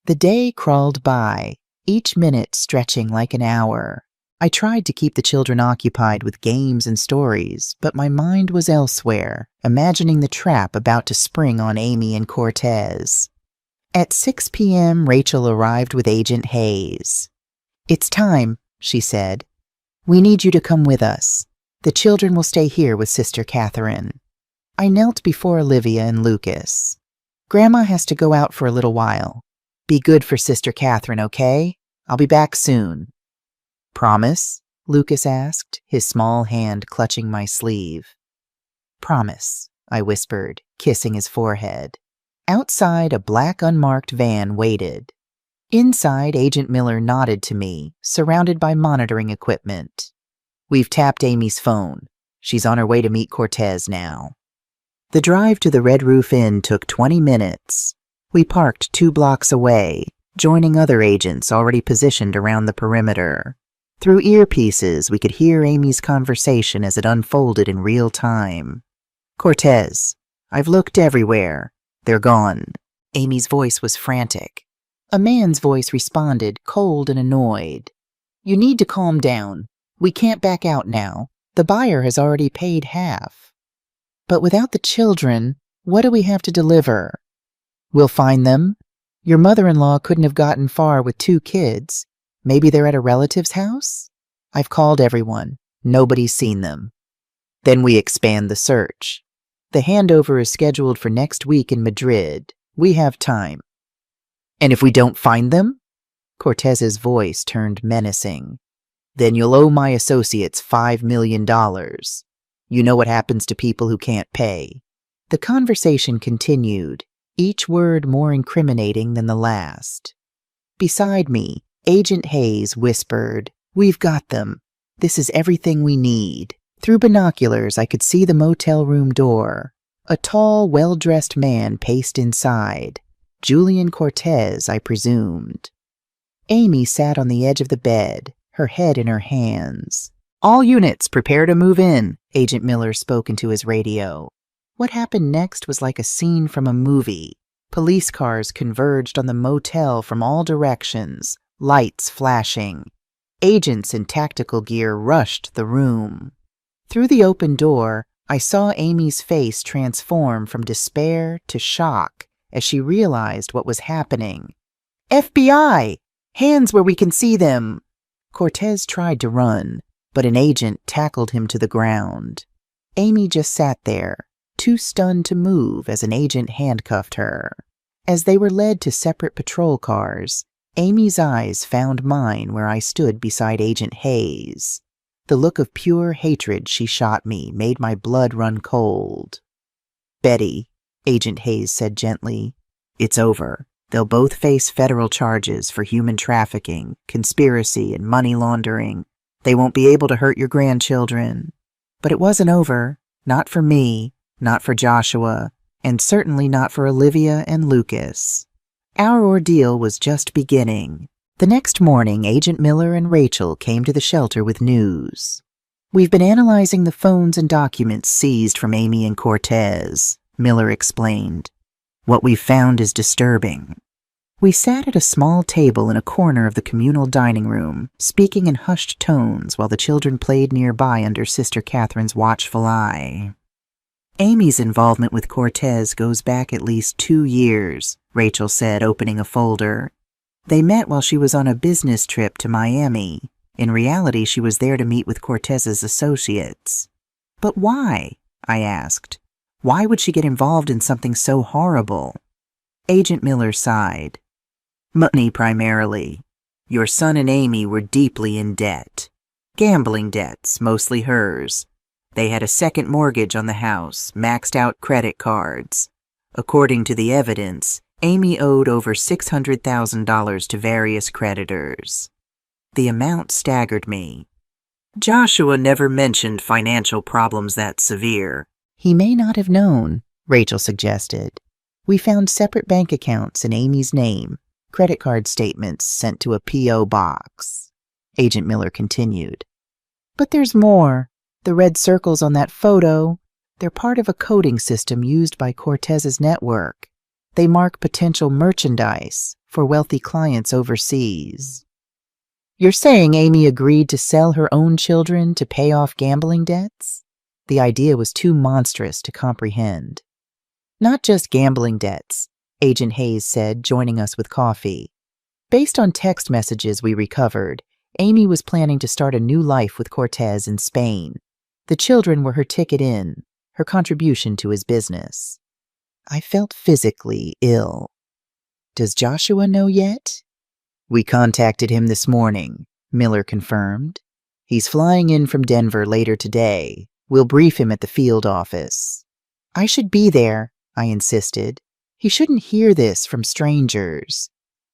The day crawled by, each minute stretching like an hour. I tried to keep the children occupied with games and stories, but my mind was elsewhere, imagining the trap about to spring on Amy and Cortez. At 6 p.m., Rachel arrived with Agent Hayes. "It's time," she said. "We need you to come with us. The children will stay here with Sister Catherine." I knelt before Olivia and Lucas. "Grandma has to go out for a little while. Be good for Sister Catherine, okay? I'll be back soon." "Promise?" Lucas asked, his small hand clutching my sleeve. "Promise," I whispered, kissing his forehead. Outside, a black unmarked van waited. Inside, Agent Miller nodded to me, surrounded by monitoring equipment. "We've tapped Amy's phone. She's on her way to meet Cortez now." The drive to the Red Roof Inn took 20 minutes. We parked 2 blocks away, joining other agents already positioned around the perimeter. Through earpieces, we could hear Amy's conversation as it unfolded in real time. "Cortez, I've looked everywhere. They're gone." Amy's voice was frantic. A man's voice responded, cold and annoyed. "You need to calm down. We can't back out now. The buyer has already paid half." "But without the children, what do we have to deliver?" "We'll find them. Your mother-in-law couldn't have gotten far with 2 kids. Maybe they're at a relative's house? I've called everyone. Nobody's seen them." "Then we expand the search. The handover is scheduled for next week in Madrid. We have time." "And if we don't find them?" Cortez's voice turned menacing. "Then you'll owe my associates $5 million. You know what happens to people who can't pay." The conversation continued, each word more incriminating than the last. Beside me, Agent Hayes whispered, "We've got them. This is everything we need." Through binoculars, I could see the motel room door. A tall, well-dressed man paced inside. Julian Cortez, I presumed. Amy sat on the edge of the bed, her head in her hands. "All units, prepare to move in," Agent Miller spoke into his radio. What happened next was like a scene from a movie. Police cars converged on the motel from all directions, lights flashing. Agents in tactical gear rushed the room. Through the open door, I saw Amy's face transform from despair to shock as she realized what was happening. "FBI! Hands where we can see them!" Cortez tried to run, but an agent tackled him to the ground. Amy just sat there, too stunned to move as an agent handcuffed her. As they were led to separate patrol cars, Amy's eyes found mine where I stood beside Agent Hayes. The look of pure hatred she shot me made my blood run cold. "Betty," Agent Hayes said gently, "it's over. They'll both face federal charges for human trafficking, conspiracy, and money laundering. They won't be able to hurt your grandchildren." But it wasn't over. Not for me, not for Joshua, and certainly not for Olivia and Lucas. Our ordeal was just beginning. The next morning, Agent Miller and Rachel came to the shelter with news. "We've been analyzing the phones and documents seized from Amy and Cortez," Miller explained. "What we've found is disturbing." We sat at a small table in a corner of the communal dining room, speaking in hushed tones while the children played nearby under Sister Catherine's watchful eye. "Amy's involvement with Cortez goes back at least 2 years, Rachel said, opening a folder. "They met while she was on a business trip to Miami. In reality, she was there to meet with Cortez's associates." "But why?" I asked. "Why would she get involved in something so horrible?" Agent Miller sighed. "Money primarily. Your son and Amy were deeply in debt. Gambling debts, mostly hers. They had a second mortgage on the house, maxed out credit cards. According to the evidence, Amy owed over $600,000 to various creditors. The amount staggered me. Joshua never mentioned financial problems that severe." "He may not have known," Rachel suggested. "We found separate bank accounts in Amy's name, credit card statements sent to a P.O. box." Agent Miller continued. "But there's more. The red circles on that photo, they're part of a coding system used by Cortez's network. They mark potential merchandise for wealthy clients overseas." "You're saying Amy agreed to sell her own children to pay off gambling debts?" The idea was too monstrous to comprehend. "Not just gambling debts," Agent Hayes said, joining us with coffee. "Based on text messages we recovered, Amy was planning to start a new life with Cortez in Spain. The children were her ticket in, her contribution to his business." I felt physically ill. "Does Joshua know yet?" "We contacted him this morning," Miller confirmed. "He's flying in from Denver later today. We'll brief him at the field office." "I should be there," I insisted. "He shouldn't hear this from strangers."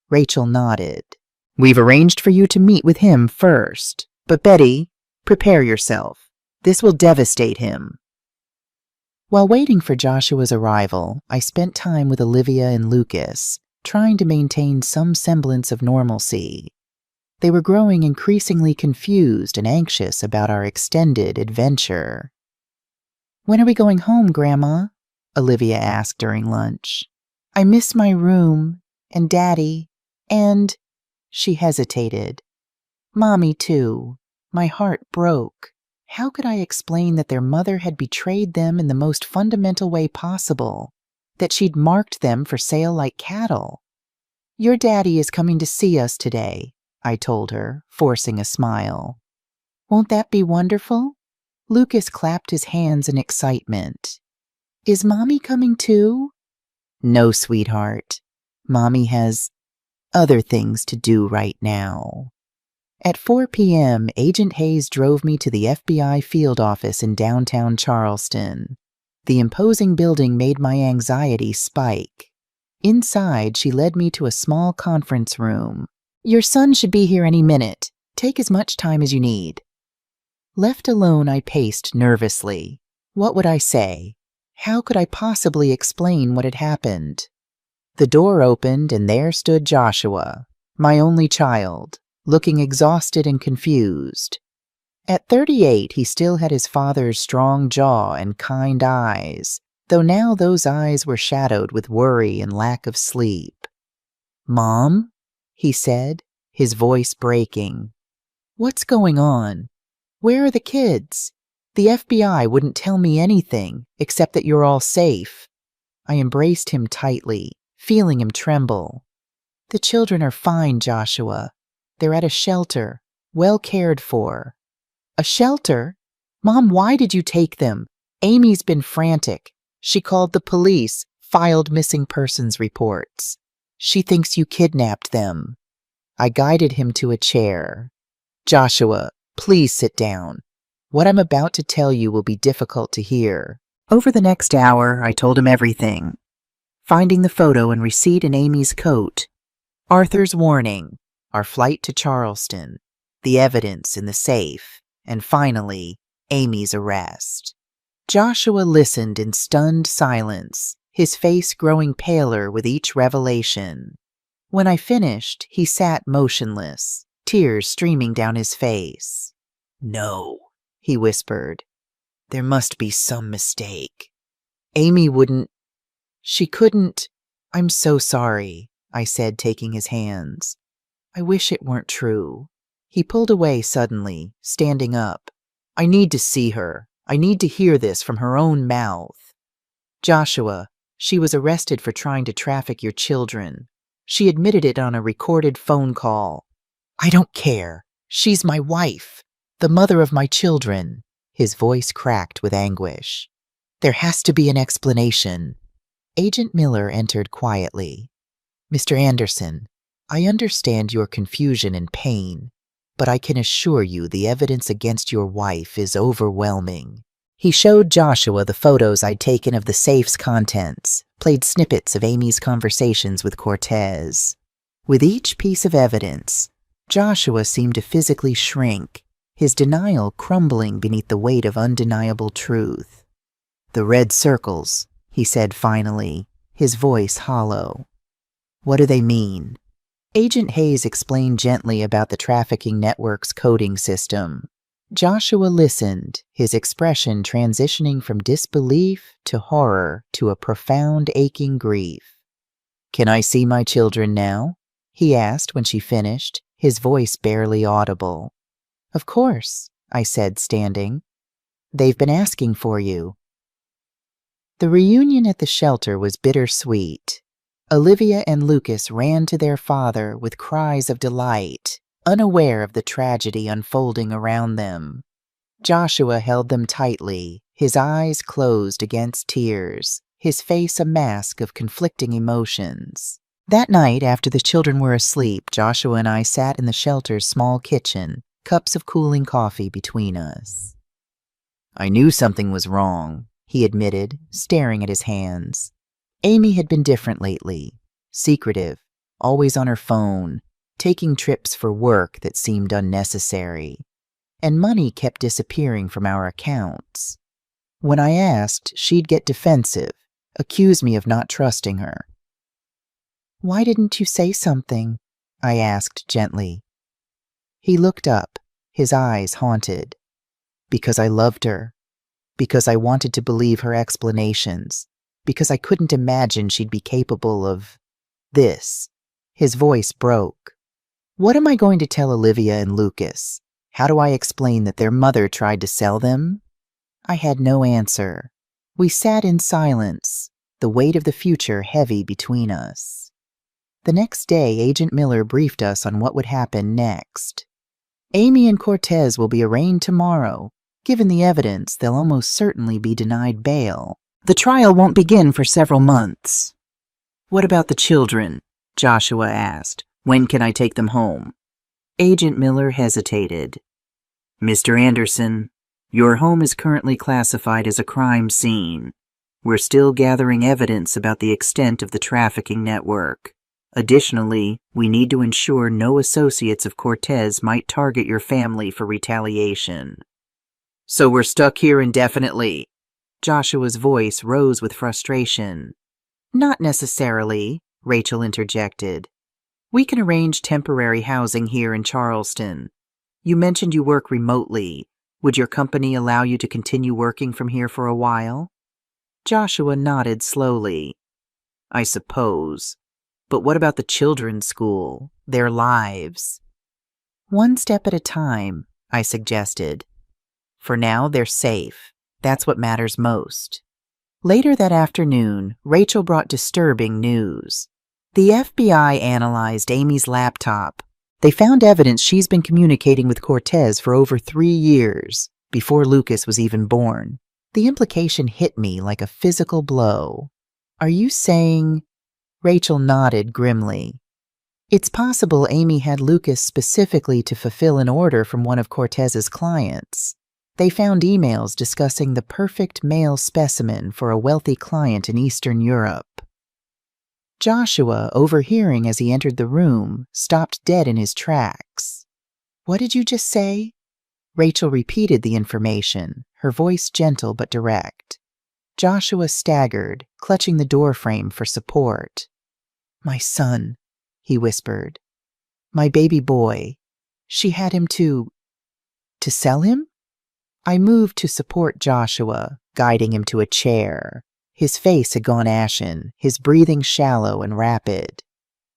Rachel nodded. "We've arranged for you to meet with him first. But Betty, prepare yourself. This will devastate him." While waiting for Joshua's arrival, I spent time with Olivia and Lucas, trying to maintain some semblance of normalcy. They were growing increasingly confused and anxious about our extended adventure. "When are we going home, Grandma?" Olivia asked during lunch. "I miss my room, and Daddy, and—" She hesitated. "Mommy, too." My heart broke. How could I explain that their mother had betrayed them in the most fundamental way possible, that she'd marked them for sale like cattle? "Your daddy is coming to see us today," I told her, forcing a smile. "Won't that be wonderful?" Lucas clapped his hands in excitement. "Is Mommy coming too?" "No, sweetheart. Mommy has other things to do right now." At 4 p.m., Agent Hayes drove me to the FBI field office in downtown Charleston. The imposing building made my anxiety spike. Inside, she led me to a small conference room. "Your son should be here any minute. Take as much time as you need." Left alone, I paced nervously. What would I say? How could I possibly explain what had happened? The door opened, and there stood Joshua, my only child, looking exhausted and confused. At 38, he still had his father's strong jaw and kind eyes, though now those eyes were shadowed with worry and lack of sleep. "Mom?" he said, his voice breaking. "What's going on? Where are the kids? The FBI wouldn't tell me anything except that you're all safe." I embraced him tightly, feeling him tremble. "The children are fine, Joshua. They're at a shelter, well cared for." "A shelter? Mom, why did you take them? Amy's been frantic. She called the police, filed missing persons reports. She thinks you kidnapped them." I guided him to a chair. "Joshua, please sit down. What I'm about to tell you will be difficult to hear." Over the next hour, I told him everything. Finding the photo and receipt in Amy's coat, Arthur's warning, our flight to Charleston, the evidence in the safe, and finally, Amy's arrest. Joshua listened in stunned silence, his face growing paler with each revelation. When I finished, he sat motionless, tears streaming down his face. "No," he whispered. "There must be some mistake. Amy wouldn't. She couldn't. I'm so sorry," I said, taking his hands. "I wish it weren't true." He pulled away suddenly, standing up. "I need to see her. I need to hear this from her own mouth." "Joshua, she was arrested for trying to traffic your children. She admitted it on a recorded phone call." "I don't care. She's my wife, the mother of my children." His voice cracked with anguish. "There has to be an explanation." Agent Miller entered quietly. "Mr. Anderson, I understand your confusion and pain, but I can assure you the evidence against your wife is overwhelming." He showed Joshua the photos I'd taken of the safe's contents, played snippets of Amy's conversations with Cortez. With each piece of evidence, Joshua seemed to physically shrink, his denial crumbling beneath the weight of undeniable truth. "The red circles," he said finally, his voice hollow. "What do they mean?" Agent Hayes explained gently about the trafficking network's coding system. Joshua listened, his expression transitioning from disbelief to horror to a profound aching grief. "Can I see my children now?" he asked when she finished, his voice barely audible. "Of course," I said, standing. "They've been asking for you." The reunion at the shelter was bittersweet. Olivia and Lucas ran to their father with cries of delight, unaware of the tragedy unfolding around them. Joshua held them tightly, his eyes closed against tears, his face a mask of conflicting emotions. That night, after the children were asleep, Joshua and I sat in the shelter's small kitchen, cups of cooling coffee between us. "I knew something was wrong," he admitted, staring at his hands. Amy had been different lately, secretive, always on her phone, taking trips for work that seemed unnecessary, and money kept disappearing from our accounts. When I asked, she'd get defensive, accuse me of not trusting her. Why didn't you say something? I asked gently. He looked up, his eyes haunted. Because I loved her. Because I wanted to believe her explanations. Because I couldn't imagine she'd be capable of this. His voice broke. What am I going to tell Olivia and Lucas? How do I explain that their mother tried to sell them? I had no answer. We sat in silence, the weight of the future heavy between us. The next day, Agent Miller briefed us on what would happen next. Amy and Cortez will be arraigned tomorrow. Given the evidence, they'll almost certainly be denied bail. The trial won't begin for several months. What about the children? Joshua asked. When can I take them home? Agent Miller hesitated. Mr. Anderson, your home is currently classified as a crime scene. We're still gathering evidence about the extent of the trafficking network. Additionally, we need to ensure no associates of Cortez might target your family for retaliation. So we're stuck here indefinitely. Joshua's voice rose with frustration. Not necessarily, Rachel interjected. We can arrange temporary housing here in Charleston. You mentioned you work remotely. Would your company allow you to continue working from here for a while? Joshua nodded slowly. I suppose. But what about the children's school, their lives? One step at a time, I suggested. For now, they're safe. That's what matters most. Later that afternoon, Rachel brought disturbing news. The FBI analyzed Amy's laptop. They found evidence she's been communicating with Cortez for over 3 years, before Lucas was even born. The implication hit me like a physical blow. Are you saying... Rachel nodded grimly. It's possible Amy had Lucas specifically to fulfill an order from one of Cortez's clients. They found emails discussing the perfect male specimen for a wealthy client in Eastern Europe. Joshua, overhearing as he entered the room, stopped dead in his tracks. What did you just say? Rachel repeated the information, her voice gentle but direct. Joshua staggered, clutching the doorframe for support. My son, he whispered. My baby boy. She had him to sell him? I moved to support Joshua, guiding him to a chair. His face had gone ashen, his breathing shallow and rapid.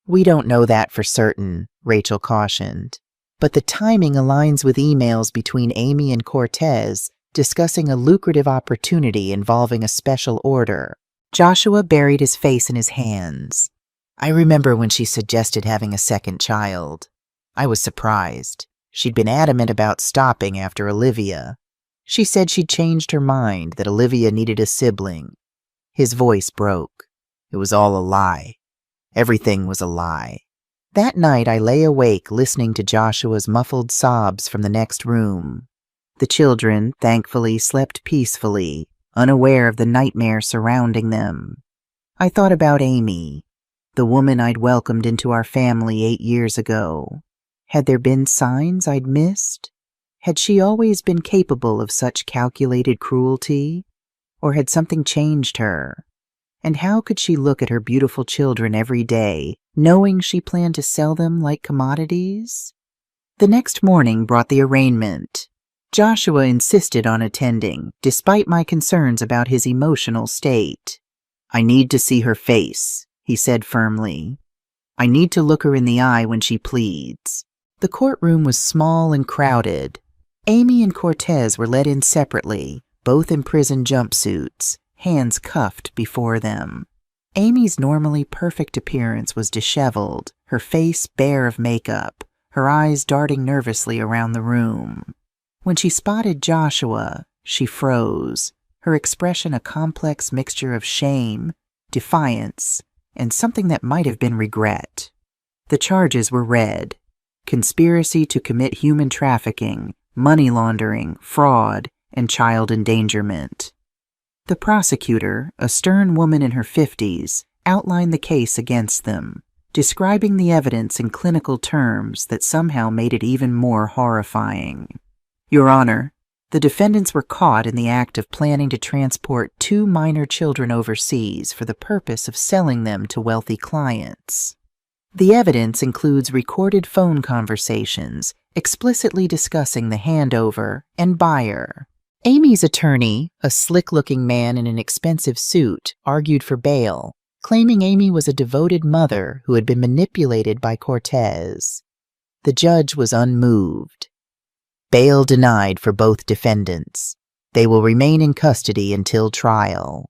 We don't know that for certain, Rachel cautioned. But the timing aligns with emails between Amy and Cortez discussing a lucrative opportunity involving a special order. Joshua buried his face in his hands. I remember when she suggested having a second child. I was surprised. She'd been adamant about stopping after Olivia. She said she'd changed her mind, that Olivia needed a sibling. His voice broke. It was all a lie. Everything was a lie. That night I lay awake listening to Joshua's muffled sobs from the next room. The children, thankfully, slept peacefully, unaware of the nightmare surrounding them. I thought about Amy, the woman I'd welcomed into our family 8 years ago. Had there been signs I'd missed? Had she always been capable of such calculated cruelty? Or had something changed her? And how could she look at her beautiful children every day, knowing she planned to sell them like commodities? The next morning brought the arraignment. Joshua insisted on attending, despite my concerns about his emotional state. I need to see her face, he said firmly. I need to look her in the eye when she pleads. The courtroom was small and crowded. Amy and Cortez were led in separately, both in prison jumpsuits, hands cuffed before them. Amy's normally perfect appearance was disheveled, her face bare of makeup, her eyes darting nervously around the room. When she spotted Joshua, she froze, her expression a complex mixture of shame, defiance, and something that might have been regret. The charges were read: conspiracy to commit human trafficking, money laundering, fraud, and child endangerment. The prosecutor, a stern woman in her 50s, outlined the case against them, describing the evidence in clinical terms that somehow made it even more horrifying. Your Honor, The defendants were caught in the act of planning to transport 2 minor children overseas for the purpose of selling them to wealthy clients. The evidence includes recorded phone conversations explicitly discussing the handover and buyer. Amy's attorney, a slick-looking man in an expensive suit, argued for bail, claiming Amy was a devoted mother who had been manipulated by Cortez. The judge was unmoved. Bail denied for both defendants. They will remain in custody until trial.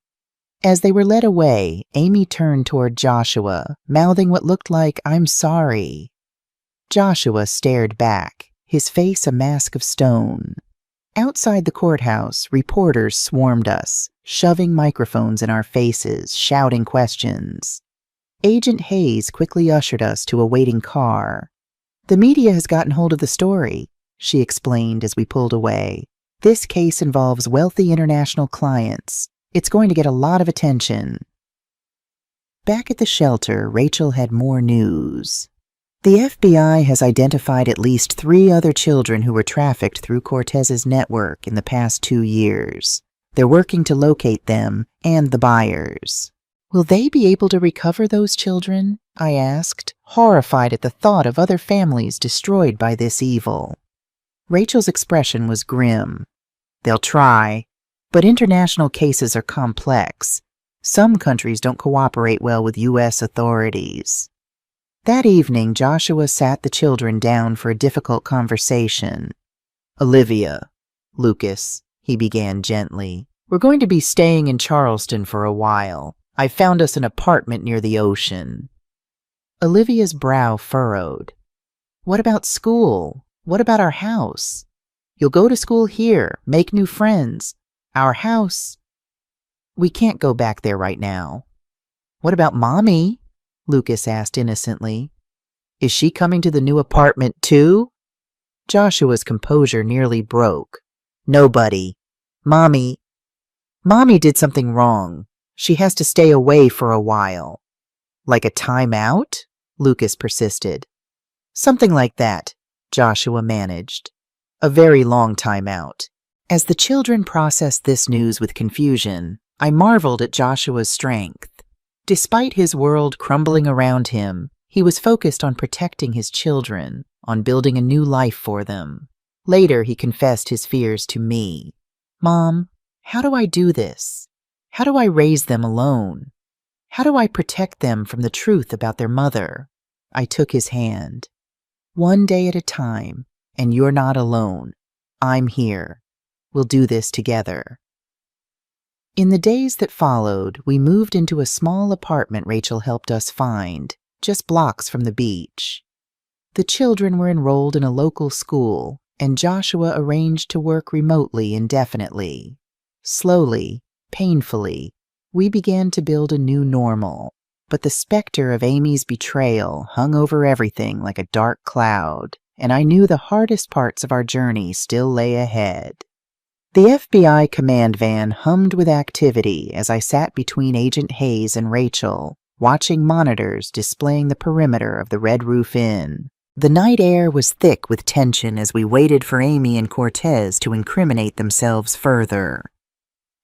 As they were led away, Amy turned toward Joshua, mouthing what looked like, "I'm sorry." Joshua stared back, his face a mask of stone. Outside the courthouse, reporters swarmed us, shoving microphones in our faces, shouting questions. Agent Hayes quickly ushered us to a waiting car. "The media has gotten hold of the story," she explained as we pulled away. "This case involves wealthy international clients. It's going to get a lot of attention." Back at the shelter, Rachel had more news. The FBI has identified at least 3 other children who were trafficked through Cortez's network in the past 2 years. They're working to locate them and the buyers. "Will they be able to recover those children?" I asked, horrified at the thought of other families destroyed by this evil. Rachel's expression was grim. "They'll try, but international cases are complex. Some countries don't cooperate well with U.S. authorities." That evening, Joshua sat the children down for a difficult conversation. "Olivia, Lucas," he began gently, "we're going to be staying in Charleston for a while. I found us an apartment near the ocean." Olivia's brow furrowed. "What about school? What about our house? You'll go to school here, make new friends. Our house? We can't go back there right now." "What about Mommy?" Lucas asked innocently. "Is she coming to the new apartment too?" Joshua's composure nearly broke. "Nobody. Mommy did something wrong. She has to stay away for a while." "Like a timeout?" Lucas persisted. "Something like that," Joshua managed. "A very long timeout." As the children processed this news with confusion, I marveled at Joshua's strength. Despite his world crumbling around him, he was focused on protecting his children, on building a new life for them. Later, he confessed his fears to me. "Mom, how do I do this? How do I raise them alone? How do I protect them from the truth about their mother?" I took his hand. "One day at a time, and you're not alone. I'm here. We'll do this together." In the days that followed, we moved into a small apartment Rachel helped us find, just blocks from the beach. The children were enrolled in a local school, and Joshua arranged to work remotely indefinitely. Slowly, painfully, we began to build a new normal, but the specter of Amy's betrayal hung over everything like a dark cloud, and I knew the hardest parts of our journey still lay ahead. The FBI command van hummed with activity as I sat between Agent Hayes and Rachel, watching monitors displaying the perimeter of the Red Roof Inn. The night air was thick with tension as we waited for Amy and Cortez to incriminate themselves further.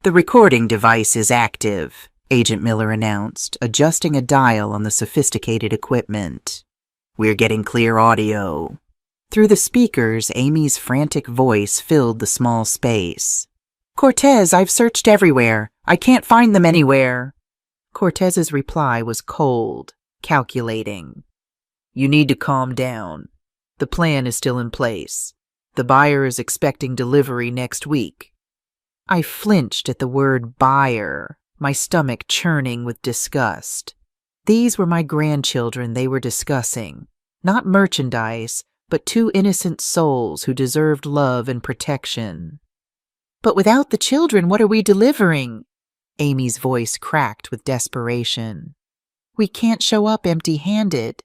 "The recording device is active," Agent Miller announced, adjusting a dial on the sophisticated equipment. "We're getting clear audio." Through the speakers, Amy's frantic voice filled the small space. "Cortez, I've searched everywhere. I can't find them anywhere." Cortez's reply was cold, calculating. "You need to calm down. The plan is still in place. The buyer is expecting delivery next week." I flinched at the word buyer, my stomach churning with disgust. These were my grandchildren they were discussing, not merchandise, but 2 innocent souls who deserved love and protection. "But without the children, what are we delivering?" Amy's voice cracked with desperation. "We can't show up empty-handed."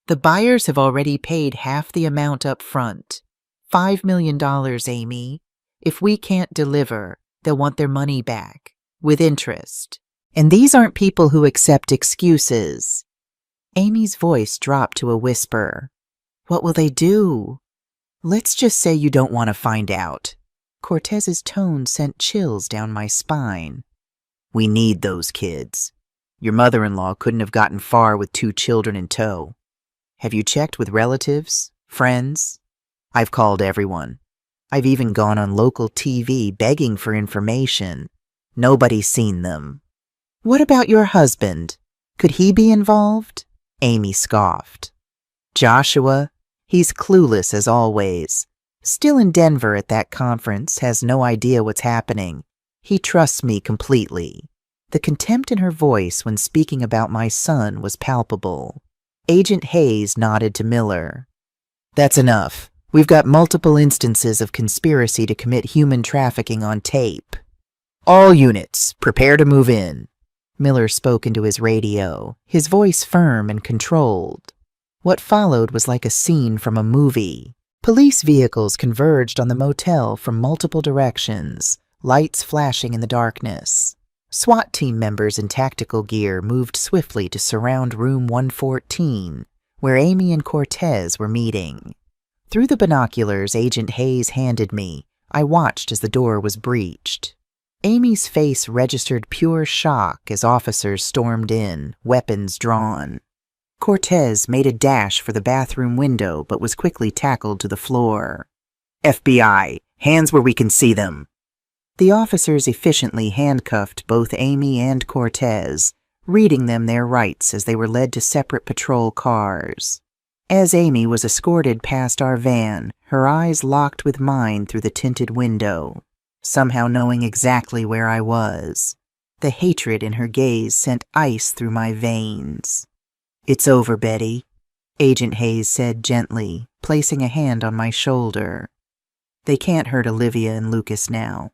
"The buyers have already paid half the amount up front. $5 million, Amy. If we can't deliver, they'll want their money back, with interest. And these aren't people who accept excuses." Amy's voice dropped to a whisper. "What will they do?" "Let's just say you don't want to find out." Cortez's tone sent chills down my spine. We need those kids. Your mother-in-law couldn't have gotten far with 2 children in tow. Have you checked with relatives, friends? I've called everyone. I've even gone on local TV begging for information. Nobody's seen them. What about your husband? Could he be involved? Amy scoffed. Joshua, he's clueless as always. Still in Denver at that conference, has no idea what's happening. He trusts me completely. The contempt in her voice when speaking about my son was palpable. Agent Hayes nodded to Miller. That's enough. We've got multiple instances of conspiracy to commit human trafficking on tape. All units, prepare to move in. Miller spoke into his radio, his voice firm and controlled. What followed was like a scene from a movie. Police vehicles converged on the motel from multiple directions, lights flashing in the darkness. SWAT team members in tactical gear moved swiftly to surround room 114, where Amy and Cortez were meeting. Through the binoculars Agent Hayes handed me, I watched as the door was breached. Amy's face registered pure shock as officers stormed in, weapons drawn. Cortez made a dash for the bathroom window but was quickly tackled to the floor. FBI, hands where we can see them. The officers efficiently handcuffed both Amy and Cortez, reading them their rights as they were led to separate patrol cars. As Amy was escorted past our van, her eyes locked with mine through the tinted window, somehow knowing exactly where I was. The hatred in her gaze sent ice through my veins. It's over, Betty, Agent Hayes said gently, placing a hand on my shoulder. They can't hurt Olivia and Lucas now.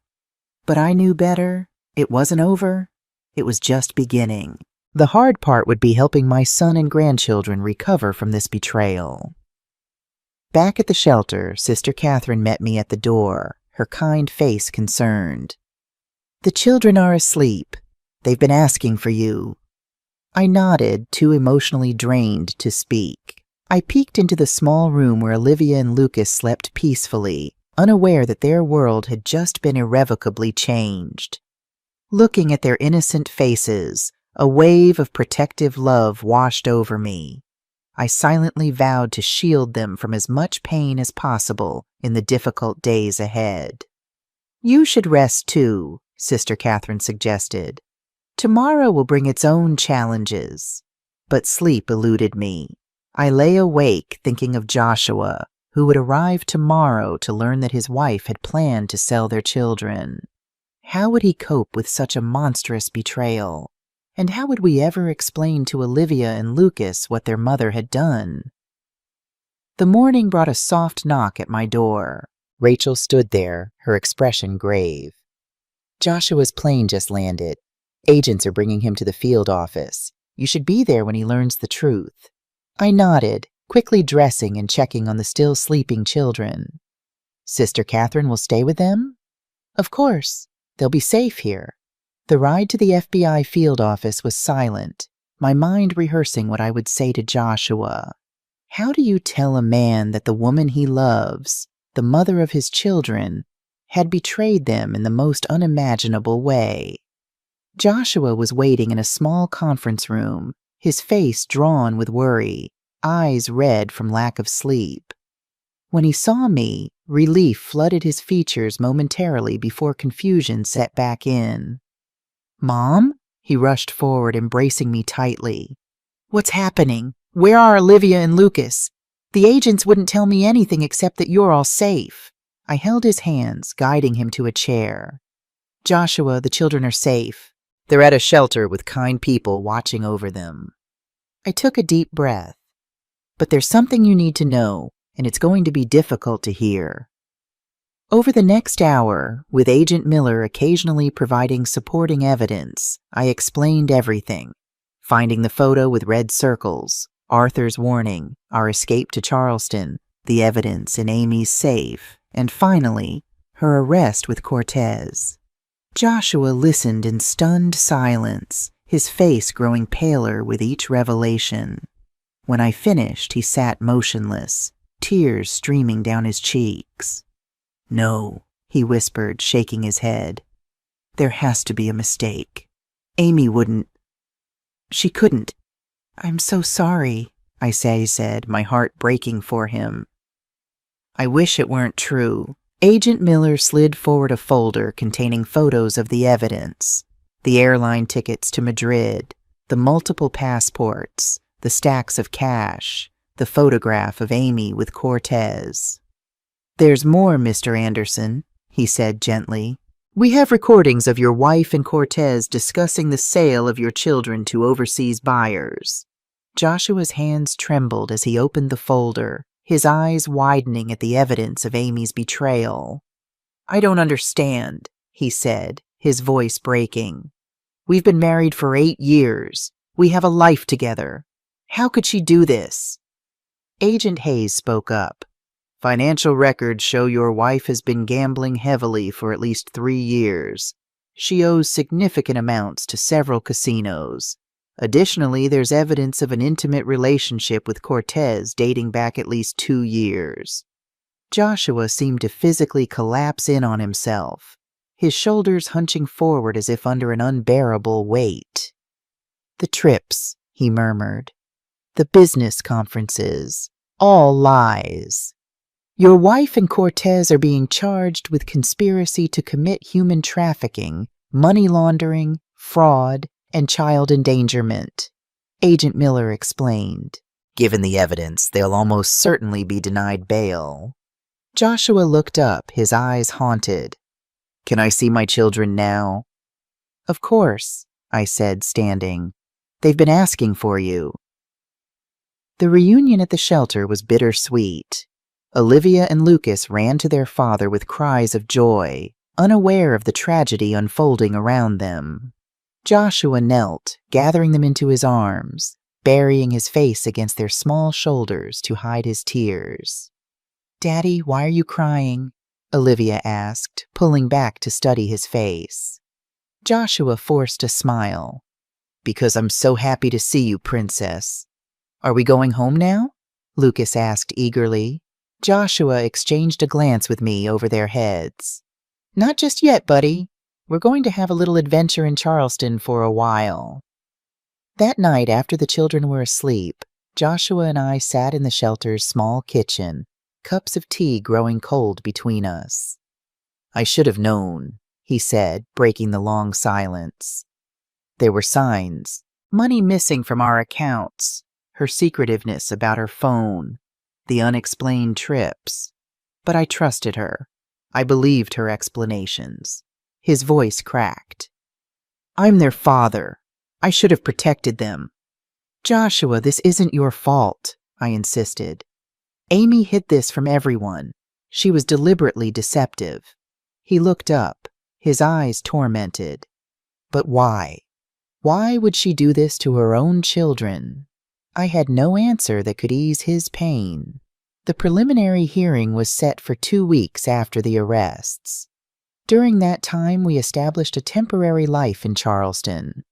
But I knew better. It wasn't over. It was just beginning. The hard part would be helping my son and grandchildren recover from this betrayal. Back at the shelter, Sister Catherine met me at the door, her kind face concerned. The children are asleep. They've been asking for you. I nodded, too emotionally drained to speak. I peeked into the small room where Olivia and Lucas slept peacefully, unaware that their world had just been irrevocably changed. Looking at their innocent faces, a wave of protective love washed over me. I silently vowed to shield them from as much pain as possible in the difficult days ahead. You should rest too, Sister Catherine suggested. Tomorrow will bring its own challenges. But sleep eluded me. I lay awake thinking of Joshua, who would arrive tomorrow to learn that his wife had planned to sell their children. How would he cope with such a monstrous betrayal? And how would we ever explain to Olivia and Lucas what their mother had done? The morning brought a soft knock at my door. Rachel stood there, her expression grave. Joshua's plane just landed. Agents are bringing him to the field office. You should be there when he learns the truth. I nodded, quickly dressing and checking on the still sleeping children. Sister Catherine will stay with them? Of course. They'll be safe here. The ride to the FBI field office was silent, my mind rehearsing what I would say to Joshua. How do you tell a man that the woman he loves, the mother of his children, had betrayed them in the most unimaginable way? Joshua was waiting in a small conference room, his face drawn with worry, eyes red from lack of sleep. When he saw me, relief flooded his features momentarily before confusion set back in. Mom? He rushed forward, embracing me tightly. What's happening? Where are Olivia and Lucas? The agents wouldn't tell me anything except that you're all safe. I held his hands, guiding him to a chair. Joshua, the children are safe. They're at a shelter with kind people watching over them. I took a deep breath. But there's something you need to know, and it's going to be difficult to hear. Over the next hour, with Agent Miller occasionally providing supporting evidence, I explained everything. Finding the photo with red circles, Arthur's warning, our escape to Charleston, the evidence in Amy's safe, and finally, her arrest with Cortez. Joshua listened in stunned silence, his face growing paler with each revelation. When I finished, he sat motionless, tears streaming down his cheeks. No, he whispered, shaking his head. There has to be a mistake. Amy wouldn't. She couldn't. I'm so sorry, I said, my heart breaking for him. I wish it weren't true. Agent Miller slid forward a folder containing photos of the evidence. The airline tickets to Madrid, the multiple passports, the stacks of cash, the photograph of Amy with Cortez. There's more, Mr. Anderson, he said gently. We have recordings of your wife and Cortez discussing the sale of your children to overseas buyers. Joshua's hands trembled as he opened the folder, his eyes widening at the evidence of Amy's betrayal. I don't understand, he said, his voice breaking. We've been married for 8 years. We have a life together. How could she do this? Agent Hayes spoke up. Financial records show your wife has been gambling heavily for at least 3 years. She owes significant amounts to several casinos. Additionally, there's evidence of an intimate relationship with Cortez dating back at least 2 years. Joshua seemed to physically collapse in on himself, his shoulders hunching forward as if under an unbearable weight. The trips, he murmured. The business conferences. All lies. Your wife and Cortez are being charged with conspiracy to commit human trafficking, money laundering, fraud, and child endangerment, Agent Miller explained. Given the evidence, they'll almost certainly be denied bail. Joshua looked up, his eyes haunted. Can I see my children now? Of course, I said, standing. They've been asking for you. The reunion at the shelter was bittersweet. Olivia and Lucas ran to their father with cries of joy, unaware of the tragedy unfolding around them. Joshua knelt, gathering them into his arms, burying his face against their small shoulders to hide his tears. Daddy, why are you crying? Olivia asked, pulling back to study his face. Joshua forced a smile. Because I'm so happy to see you, Princess. Are we going home now? Lucas asked eagerly. Joshua exchanged a glance with me over their heads. Not just yet, buddy. We're going to have a little adventure in Charleston for a while. That night, after the children were asleep, Joshua and I sat in the shelter's small kitchen, cups of tea growing cold between us. I should have known, he said, breaking the long silence. There were signs. Money missing from our accounts, her secretiveness about her phone, the unexplained trips. But I trusted her. I believed her explanations. His voice cracked. I'm their father. I should have protected them. Joshua, this isn't your fault, I insisted. Amy hid this from everyone. She was deliberately deceptive. He looked up, his eyes tormented. But why? Why would she do this to her own children? I had no answer that could ease his pain. The preliminary hearing was set for 2 weeks after the arrests. During that time, we established a temporary life in Charleston.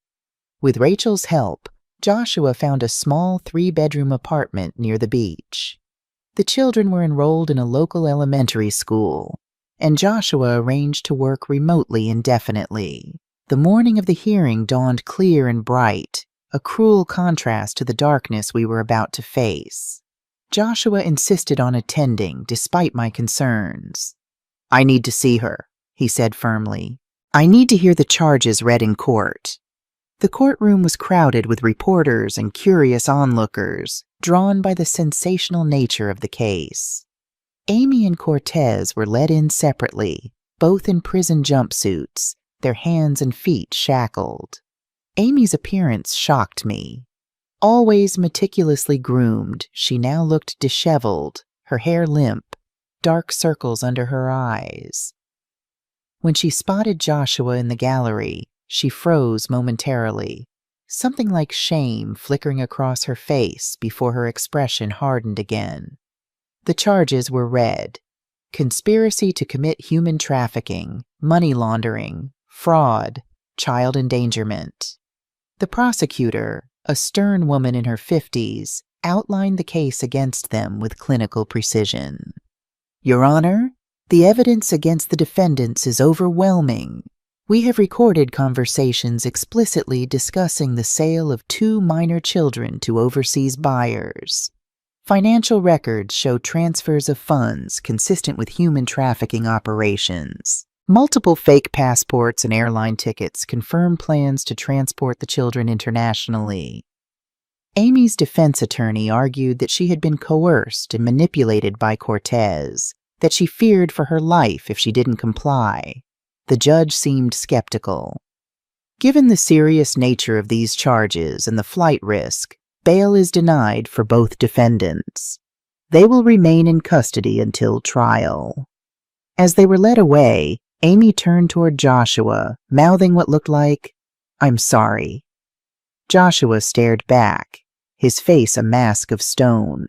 With Rachel's help, Joshua found a small 3-bedroom apartment near the beach. The children were enrolled in a local elementary school, and Joshua arranged to work remotely indefinitely. The morning of the hearing dawned clear and bright, a cruel contrast to the darkness we were about to face. Joshua insisted on attending, despite my concerns. I need to see her, he said firmly. I need to hear the charges read in court. The courtroom was crowded with reporters and curious onlookers, drawn by the sensational nature of the case. Amy and Cortez were led in separately, both in prison jumpsuits, their hands and feet shackled. Amy's appearance shocked me. Always meticulously groomed, she now looked disheveled, her hair limp, dark circles under her eyes. When she spotted Joshua in the gallery, she froze momentarily, something like shame flickering across her face before her expression hardened again. The charges were read: conspiracy to commit human trafficking, money laundering, fraud, child endangerment. The prosecutor, a stern woman in her 50s, outlined the case against them with clinical precision. Your Honor, The evidence against the defendants is overwhelming. We have recorded conversations explicitly discussing the sale of 2 minor children to overseas buyers. Financial records show transfers of funds consistent with human trafficking operations. Multiple fake passports and airline tickets confirm plans to transport the children internationally. Amy's defense attorney argued that she had been coerced and manipulated by Cortez, that she feared for her life if she didn't comply. The judge seemed skeptical. Given the serious nature of these charges and the flight risk, bail is denied for both defendants. They will remain in custody until trial. As they were led away, Amy turned toward Joshua, mouthing what looked like, "I'm sorry." Joshua stared back, his face a mask of stone.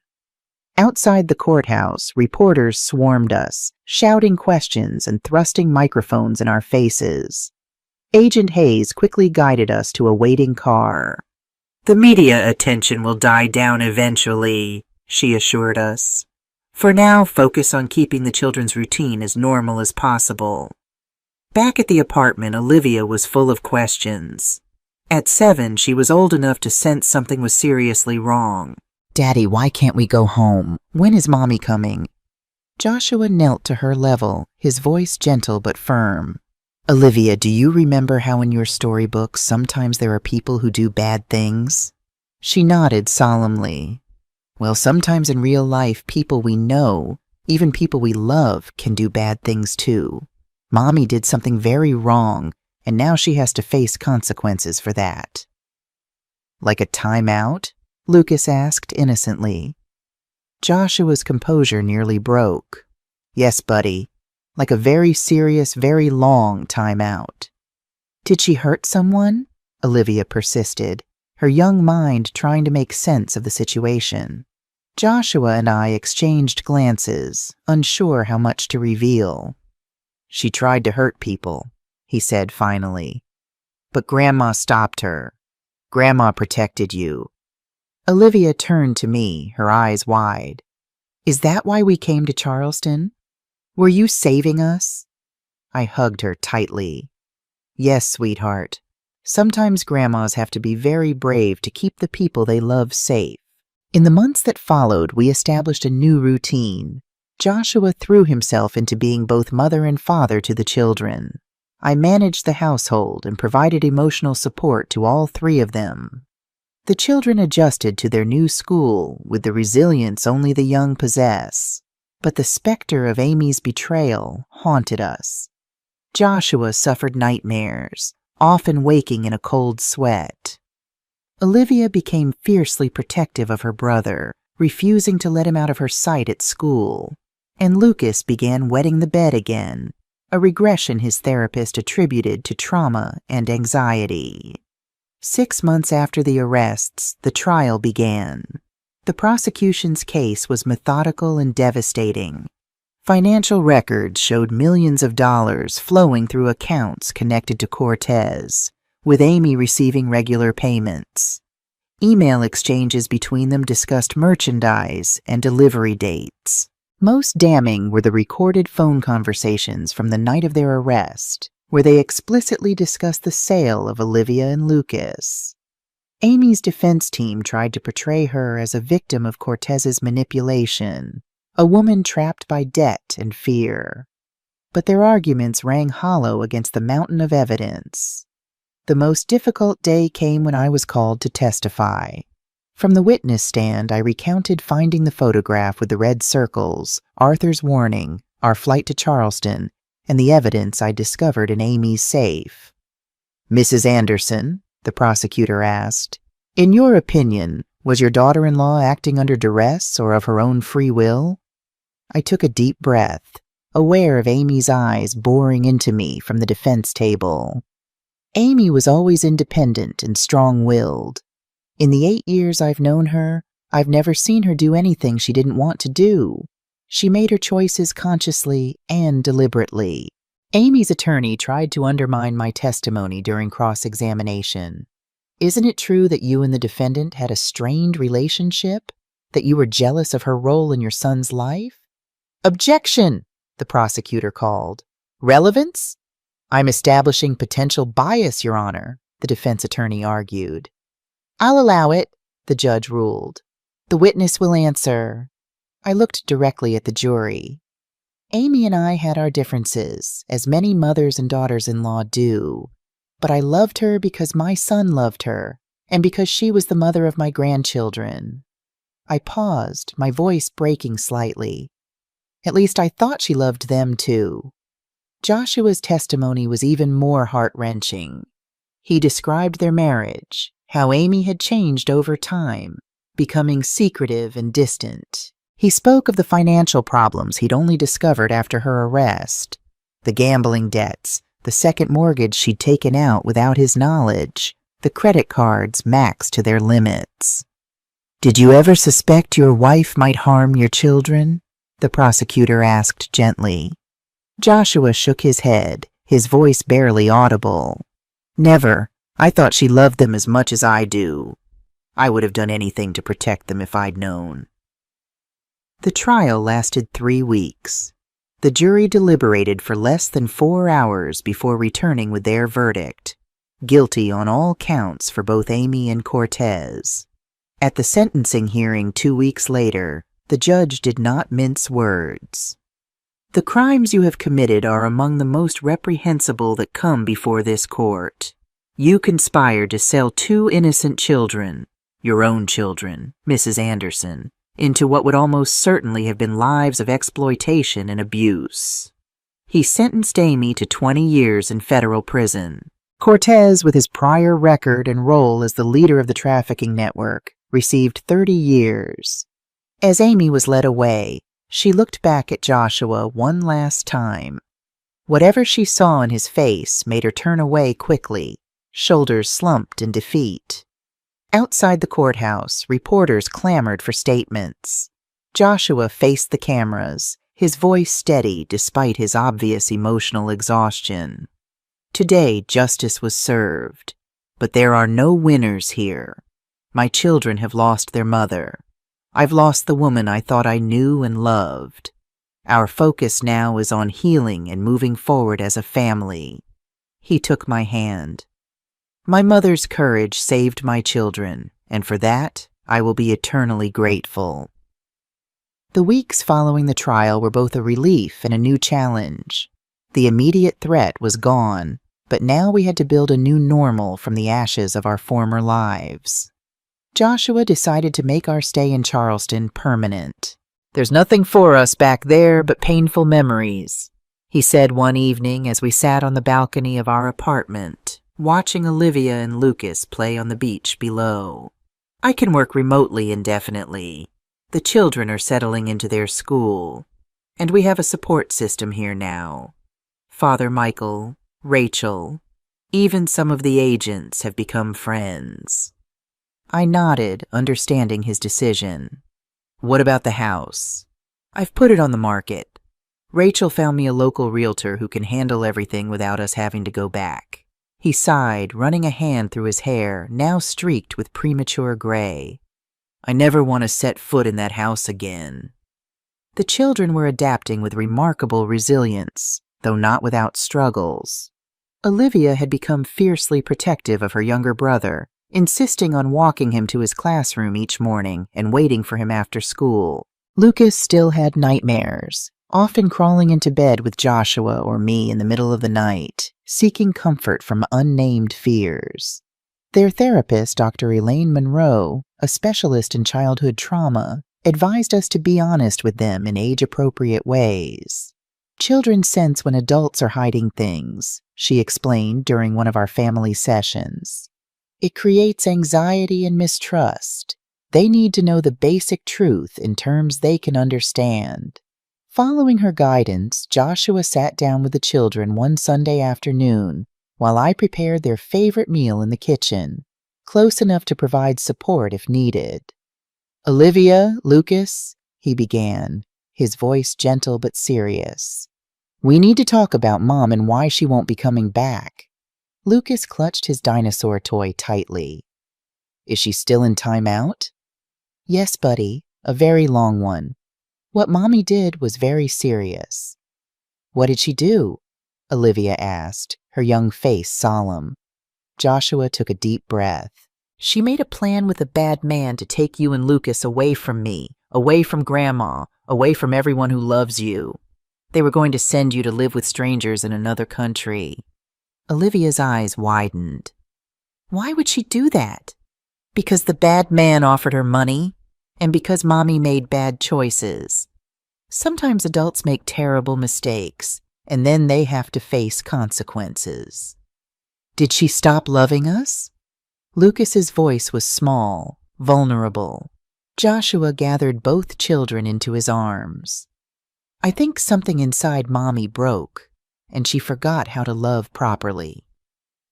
Outside the courthouse, reporters swarmed us, shouting questions and thrusting microphones in our faces. Agent Hayes quickly guided us to a waiting car. "The media attention will die down eventually," she assured us. "For now, focus on keeping the children's routine as normal as possible." Back at the apartment, Olivia was full of questions. At 7, she was old enough to sense something was seriously wrong. "Daddy, why can't we go home? When is Mommy coming?" Joshua knelt to her level, his voice gentle but firm. "Olivia, do you remember how in your storybooks sometimes there are people who do bad things?" She nodded solemnly. "Well, sometimes in real life, people we know, even people we love, can do bad things too. Mommy did something very wrong, and now she has to face consequences for that." "Like a timeout?" Lucas asked innocently. Joshua's composure nearly broke. "Yes, buddy. Like a very serious, very long timeout." "Did she hurt someone?" Olivia persisted, her young mind trying to make sense of the situation. Joshua and I exchanged glances, unsure how much to reveal. "She tried to hurt people," he said finally. "But Grandma stopped her. Grandma protected you." Olivia turned to me, her eyes wide. "Is that why we came to Charleston? Were you saving us?" I hugged her tightly. "Yes, sweetheart. Sometimes grandmas have to be very brave to keep the people they love safe." In the months that followed, we established a new routine. Joshua threw himself into being both mother and father to the children. I managed the household and provided emotional support to all 3 of them. The children adjusted to their new school with the resilience only the young possess, but the specter of Amy's betrayal haunted us. Joshua suffered nightmares, often waking in a cold sweat. Olivia became fiercely protective of her brother, refusing to let him out of her sight at school, and Lucas began wetting the bed again, a regression his therapist attributed to trauma and anxiety. 6 months after the arrests, the trial began. The prosecution's case was methodical and devastating. Financial records showed millions of dollars flowing through accounts connected to Cortez, with Amy receiving regular payments. Email exchanges between them discussed merchandise and delivery dates. Most damning were the recorded phone conversations from the night of their arrest, where they explicitly discussed the sale of Olivia and Lucas. Amy's defense team tried to portray her as a victim of Cortez's manipulation, a woman trapped by debt and fear. But their arguments rang hollow against the mountain of evidence. The most difficult day came when I was called to testify. From the witness stand, I recounted finding the photograph with the red circles, Arthur's warning, our flight to Charleston, and the evidence I discovered in Amy's safe. "Mrs. Anderson," the prosecutor asked, "in your opinion, was your daughter-in-law acting under duress or of her own free will?" I took a deep breath, aware of Amy's eyes boring into me from the defense table. Amy was always independent and strong-willed. In the 8 years I've known her, I've never seen her do anything she didn't want to do. She made her choices consciously and deliberately. Amy's attorney tried to undermine my testimony during cross-examination. "Isn't it true that you and the defendant had a strained relationship? That you were jealous of her role in your son's life?" "Objection!" the prosecutor called. Relevance? I'm establishing potential bias, Your Honor, the defense attorney argued. I'll allow it, the judge ruled. The witness will answer. I looked directly at the jury. Amy and I had our differences, as many mothers and daughters-in-law do. But I loved her because my son loved her, and because she was the mother of my grandchildren. I paused, my voice breaking slightly. At least I thought she loved them too. Joshua's testimony was even more heart-wrenching. He described their marriage, how Amy had changed over time, becoming secretive and distant. He spoke of the financial problems he'd only discovered after her arrest, the gambling debts, the second mortgage she'd taken out without his knowledge, the credit cards maxed to their limits. Did you ever suspect your wife might harm your children? The prosecutor asked gently. Joshua shook his head, his voice barely audible. Never. I thought she loved them as much as I do. I would have done anything to protect them if I'd known. The trial lasted 3 weeks. The jury deliberated for less than 4 hours before returning with their verdict, guilty on all counts for both Amy and Cortez. At the sentencing hearing 2 weeks later, the judge did not mince words. The crimes you have committed are among the most reprehensible that come before this court. You conspired to sell 2 innocent children, your own children, Mrs. Anderson, into what would almost certainly have been lives of exploitation and abuse. He sentenced Amy to 20 years in federal prison. Cortez, with his prior record and role as the leader of the trafficking network, received 30 years. As Amy was led away, she looked back at Joshua one last time. Whatever she saw in his face made her turn away quickly, shoulders slumped in defeat. Outside the courthouse, reporters clamored for statements. Joshua faced the cameras, his voice steady despite his obvious emotional exhaustion. Today, justice was served, but there are no winners here. My children have lost their mother. I've lost the woman I thought I knew and loved. Our focus now is on healing and moving forward as a family. He took my hand. My mother's courage saved my children, and for that, I will be eternally grateful. The weeks following the trial were both a relief and a new challenge. The immediate threat was gone, but now we had to build a new normal from the ashes of our former lives. Joshua decided to make our stay in Charleston permanent. There's nothing for us back there but painful memories, he said one evening as we sat on the balcony of our apartment, watching Olivia and Lucas play on the beach below. I can work remotely indefinitely. The children are settling into their school, and we have a support system here now. Father Michael, Rachel, even some of the agents have become friends. I nodded, understanding his decision. What about the house? I've put it on the market. Rachel found me a local realtor who can handle everything without us having to go back. He sighed, running a hand through his hair, now streaked with premature gray. I never want to set foot in that house again. The children were adapting with remarkable resilience, though not without struggles. Olivia had become fiercely protective of her younger brother, insisting on walking him to his classroom each morning and waiting for him after school. Lucas still had nightmares, often crawling into bed with Joshua or me in the middle of the night, seeking comfort from unnamed fears. Their therapist, Dr. Elaine Monroe, a specialist in childhood trauma, advised us to be honest with them in age-appropriate ways. Children sense when adults are hiding things, she explained during one of our family sessions. It creates anxiety and mistrust. They need to know the basic truth in terms they can understand. Following her guidance, Joshua sat down with the children one Sunday afternoon while I prepared their favorite meal in the kitchen, close enough to provide support if needed. Olivia, Lucas, he began, his voice gentle but serious. We need to talk about Mom and why she won't be coming back. Lucas clutched his dinosaur toy tightly. Is she still in timeout? Yes, buddy, a very long one. What Mommy did was very serious. What did she do? Olivia asked, her young face solemn. Joshua took a deep breath. She made a plan with a bad man to take you and Lucas away from me, away from Grandma, away from everyone who loves you. They were going to send you to live with strangers in another country. Olivia's eyes widened. Why would she do that? Because the bad man offered her money, and because Mommy made bad choices. Sometimes adults make terrible mistakes, and then they have to face consequences. Did she stop loving us? Lucas's voice was small, vulnerable. Joshua gathered both children into his arms. I think something inside Mommy broke, and she forgot how to love properly.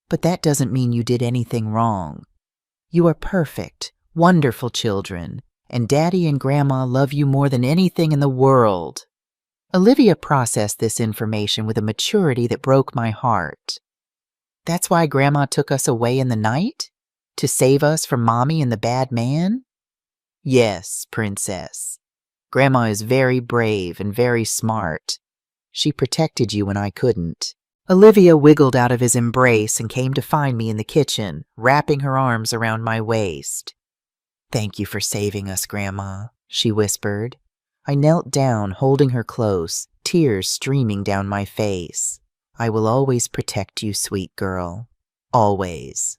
But that doesn't mean you did anything wrong. You are perfect, wonderful children, and Daddy and Grandma love you more than anything in the world. Olivia processed this information with a maturity that broke my heart. That's why Grandma took us away in the night? To save us from Mommy and the bad man? Yes, Princess. Grandma is very brave and very smart. She protected you when I couldn't. Olivia wiggled out of his embrace and came to find me in the kitchen, wrapping her arms around my waist. Thank you for saving us, Grandma, she whispered. I knelt down, holding her close, tears streaming down my face. I will always protect you, sweet girl. Always.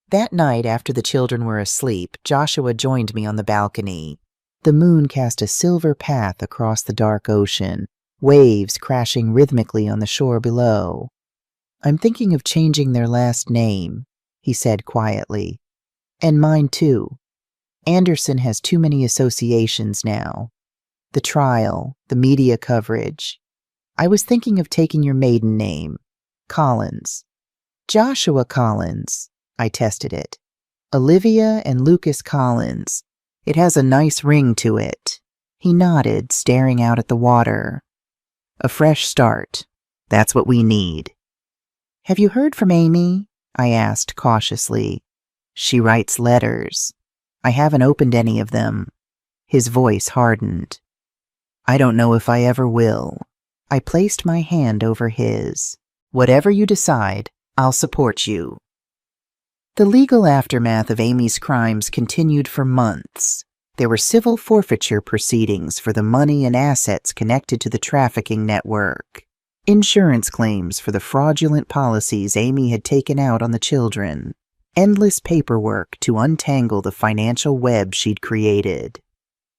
That night, after the children were asleep, Joshua joined me on the balcony. The moon cast a silver path across the dark ocean, waves crashing rhythmically on the shore below. I'm thinking of changing their last name, he said quietly. And mine too. Anderson has too many associations now. The trial, the media coverage. I was thinking of taking your maiden name, Collins. Joshua Collins, I tested it. Olivia and Lucas Collins. It has a nice ring to it. He nodded, staring out at the water. A fresh start. That's what we need. Have you heard from Amy? I asked cautiously. She writes letters. I haven't opened any of them. His voice hardened. I don't know if I ever will. I placed my hand over his. Whatever you decide, I'll support you. The legal aftermath of Amy's crimes continued for months. There were civil forfeiture proceedings for the money and assets connected to the trafficking network, insurance claims for the fraudulent policies Amy had taken out on the children, endless paperwork to untangle the financial web she'd created.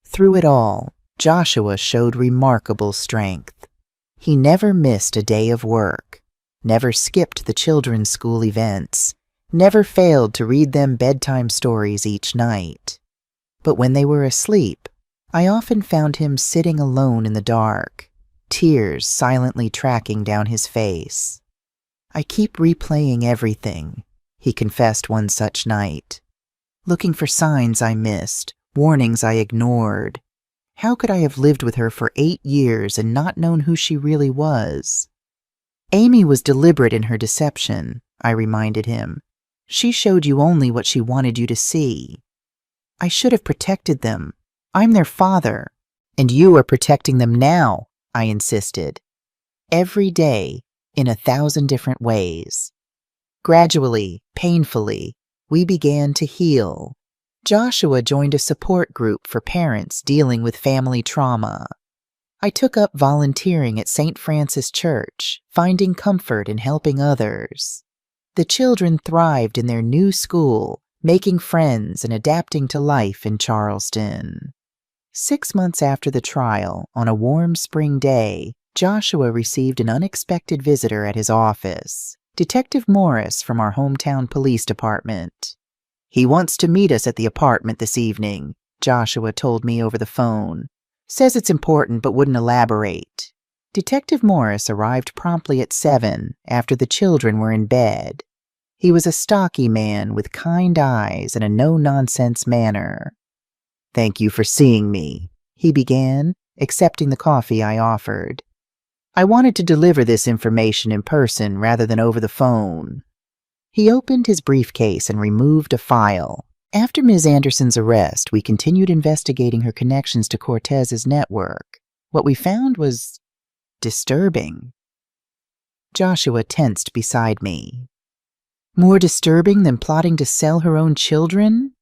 Through it all, Joshua showed remarkable strength. He never missed a day of work, never skipped the children's school events, never failed to read them bedtime stories each night. But when they were asleep, I often found him sitting alone in the dark, tears silently tracking down his face. I keep replaying everything, he confessed one such night, looking for signs I missed, warnings I ignored. How could I have lived with her for 8 years and not known who she really was? Amy was deliberate in her deception, I reminded him. She showed you only what she wanted you to see. I should have protected them. I'm their father. And you are protecting them now, I insisted. Every day, in 1,000 different ways. Gradually, painfully, we began to heal. Joshua joined a support group for parents dealing with family trauma. I took up volunteering at St. Francis Church, finding comfort in helping others. The children thrived in their new school, making friends and adapting to life in Charleston. 6 months after the trial, on a warm spring day, Joshua received an unexpected visitor at his office, Detective Morris from our hometown police department. He wants to meet us at the apartment this evening, Joshua told me over the phone. Says it's important but wouldn't elaborate. Detective Morris arrived promptly at 7 after the children were in bed. He was a stocky man with kind eyes and a no-nonsense manner. Thank you for seeing me, he began, accepting the coffee I offered. I wanted to deliver this information in person rather than over the phone. He opened his briefcase and removed a file. After Ms. Anderson's arrest, we continued investigating her connections to Cortez's network. What we found was disturbing. Joshua tensed beside me. More disturbing than plotting to sell her own children?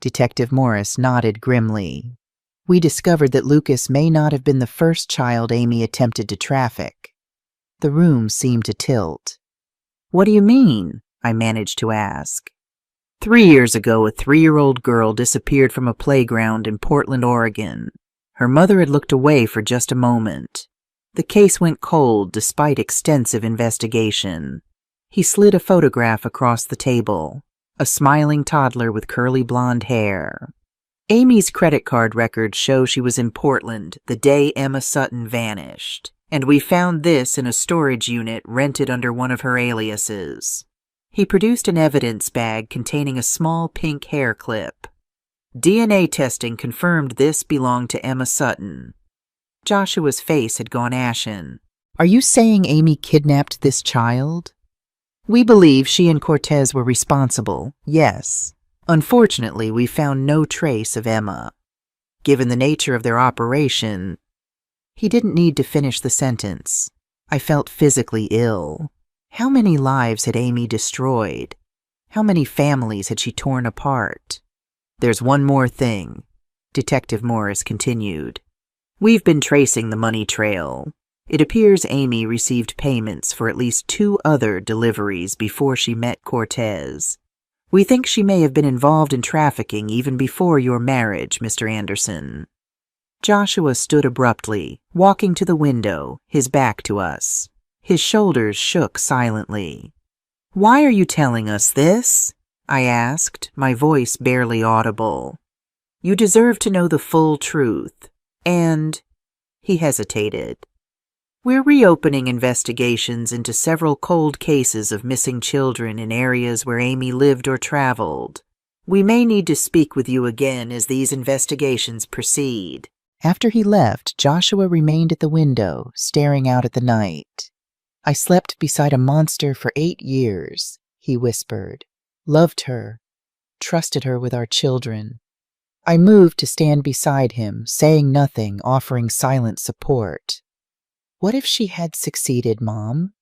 Detective Morris nodded grimly. We discovered that Lucas may not have been the first child Amy attempted to traffic. The room seemed to tilt. What do you mean? I managed to ask. 3 years ago, a 3-year-old girl disappeared from a playground in Portland, Oregon. Her mother had looked away for just a moment. The case went cold despite extensive investigation. He slid a photograph across the table, a smiling toddler with curly blonde hair. Amy's credit card records show she was in Portland the day Emma Sutton vanished, and we found this in a storage unit rented under one of her aliases. He produced an evidence bag containing a small pink hair clip. DNA testing confirmed this belonged to Emma Sutton. Joshua's face had gone ashen. Are you saying Amy kidnapped this child? We believe she and Cortez were responsible, yes. Unfortunately, we found no trace of Emma. Given the nature of their operation, he didn't need to finish the sentence. I felt physically ill. How many lives had Amy destroyed? How many families had she torn apart? There's one more thing, Detective Morris continued. We've been tracing the money trail. It appears Amy received payments for at least 2 other deliveries before she met Cortez. We think she may have been involved in trafficking even before your marriage, Mr. Anderson. Joshua stood abruptly, walking to the window, his back to us. His shoulders shook silently. Why are you telling us this? I asked, my voice barely audible. You deserve to know the full truth. And he hesitated. We're reopening investigations into several cold cases of missing children in areas where Amy lived or traveled. We may need to speak with you again as these investigations proceed. After he left, Joshua remained at the window, staring out at the night. I slept beside a monster for 8 years, he whispered. Loved her, trusted her with our children. I moved to stand beside him, saying nothing, offering silent support. What if she had succeeded, Mom?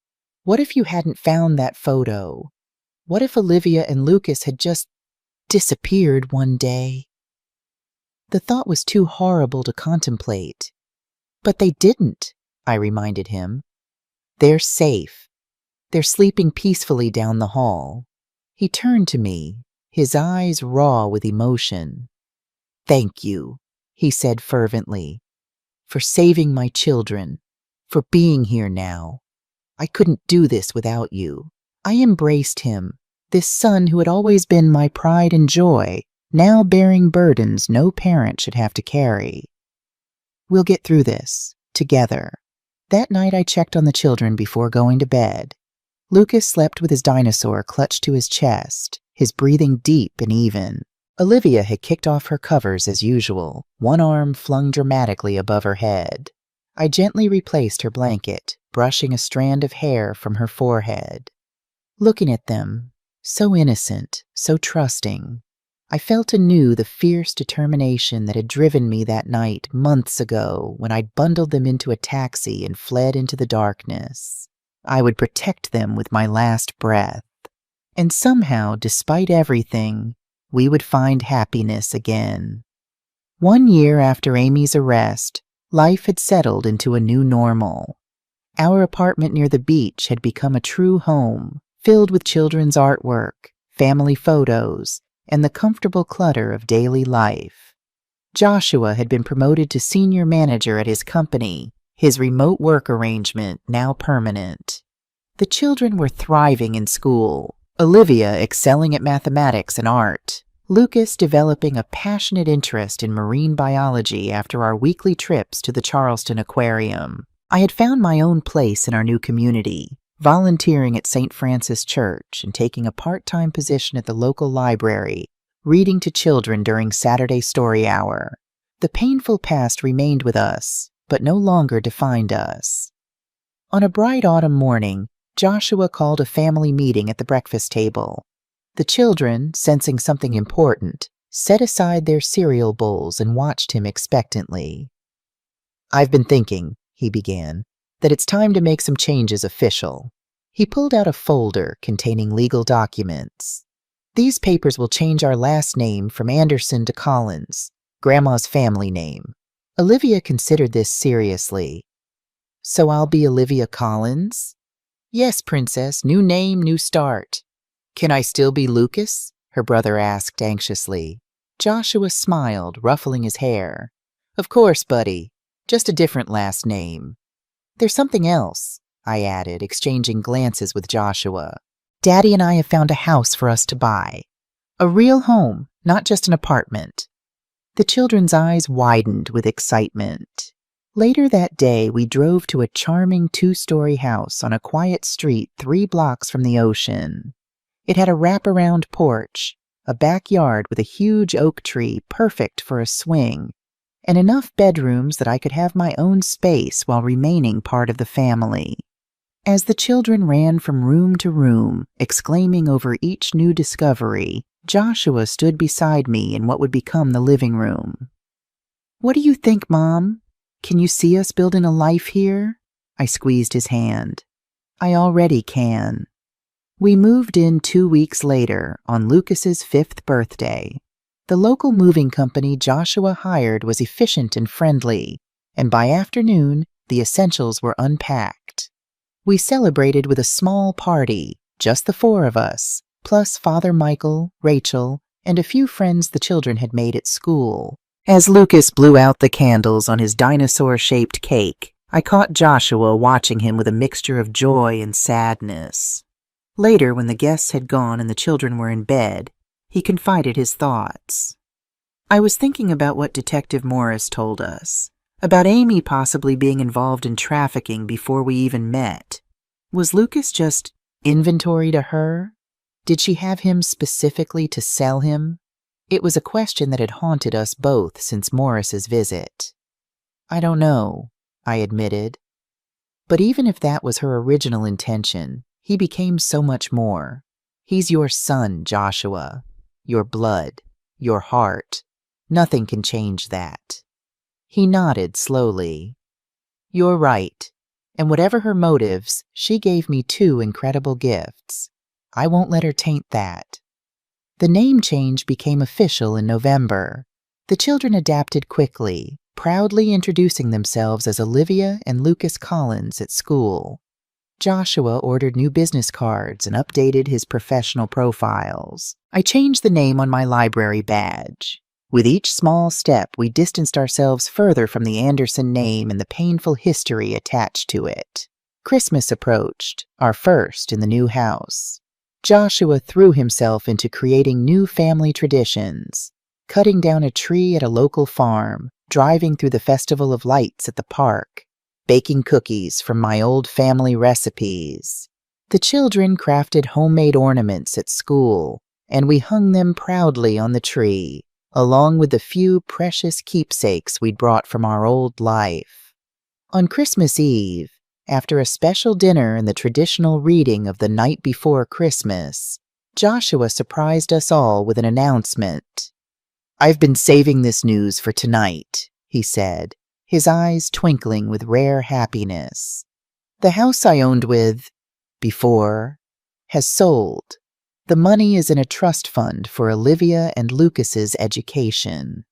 What if you hadn't found that photo? What if Olivia and Lucas had just disappeared one day? The thought was too horrible to contemplate. But they didn't, I reminded him. They're safe. They're sleeping peacefully down the hall. He turned to me, his eyes raw with emotion. Thank you, he said fervently, for saving my children, for being here now. I couldn't do this without you. I embraced him, this son who had always been my pride and joy, now bearing burdens no parent should have to carry. We'll get through this, together. That night I checked on the children before going to bed. Lucas slept with his dinosaur clutched to his chest, his breathing deep and even. Olivia had kicked off her covers as usual, one arm flung dramatically above her head. I gently replaced her blanket, brushing a strand of hair from her forehead. Looking at them, so innocent, so trusting, I felt anew the fierce determination that had driven me that night months ago when I'd bundled them into a taxi and fled into the darkness. I would protect them with my last breath. And somehow, despite everything, we would find happiness again. 1 year after Amy's arrest, life had settled into a new normal. Our apartment near the beach had become a true home, filled with children's artwork, family photos, and the comfortable clutter of daily life. Joshua had been promoted to senior manager at his company, his remote work arrangement now permanent. The children were thriving in school, Olivia excelling at mathematics and art, Lucas developing a passionate interest in marine biology after our weekly trips to the Charleston Aquarium. I had found my own place in our new community, volunteering at St. Francis Church and taking a part-time position at the local library, reading to children during Saturday story hour. The painful past remained with us, but no longer defined us. On a bright autumn morning, Joshua called a family meeting at the breakfast table. The children, sensing something important, set aside their cereal bowls and watched him expectantly. I've been thinking, he began, that it's time to make some changes official. He pulled out a folder containing legal documents. These papers will change our last name from Anderson to Collins, Grandma's family name. Olivia considered this seriously. So I'll be Olivia Collins? Yes, Princess, new name, new start. Can I still be Lucas? Her brother asked anxiously. Joshua smiled, ruffling his hair. Of course, buddy. Just a different last name. There's something else, I added, exchanging glances with Joshua. Daddy and I have found a house for us to buy. A real home, not just an apartment. The children's eyes widened with excitement. Later that day, we drove to a charming 2-story house on a quiet street 3 blocks from the ocean. It had a wraparound porch, a backyard with a huge oak tree perfect for a swing, and enough bedrooms that I could have my own space while remaining part of the family. As the children ran from room to room, exclaiming over each new discovery, Joshua stood beside me in what would become the living room. What do you think, Mom? Can you see us building a life here? I squeezed his hand. I already can. We moved in 2 weeks later, on Lucas's 5th birthday. The local moving company Joshua hired was efficient and friendly, and by afternoon, the essentials were unpacked. We celebrated with a small party, just the 4 of us, plus Father Michael, Rachel, and a few friends the children had made at school. As Lucas blew out the candles on his dinosaur-shaped cake, I caught Joshua watching him with a mixture of joy and sadness. Later, when the guests had gone and the children were in bed, he confided his thoughts. I was thinking about what Detective Morris told us, about Amy possibly being involved in trafficking before we even met. Was Lucas just inventory to her? Did she have him specifically to sell him? It was a question that had haunted us both since Morris's visit. I don't know, I admitted. But even if that was her original intention, he became so much more. He's your son, Joshua. Your blood. Your heart. Nothing can change that. He nodded slowly. You're right. And whatever her motives, she gave me 2 incredible gifts. I won't let her taint that. The name change became official in November. The children adapted quickly, proudly introducing themselves as Olivia and Lucas Collins at school. Joshua ordered new business cards and updated his professional profiles. I changed the name on my library badge. With each small step, we distanced ourselves further from the Anderson name and the painful history attached to it. Christmas approached, our first in the new house. Joshua threw himself into creating new family traditions, cutting down a tree at a local farm, driving through the Festival of Lights at the park, baking cookies from my old family recipes. The children crafted homemade ornaments at school, and we hung them proudly on the tree, along with the few precious keepsakes we'd brought from our old life. On Christmas Eve, after a special dinner and the traditional reading of The Night Before Christmas, Joshua surprised us all with an announcement. I've been saving this news for tonight, he said, his eyes twinkling with rare happiness. The house I owned with, before, has sold. The money is in a trust fund for Olivia and Lucas's education.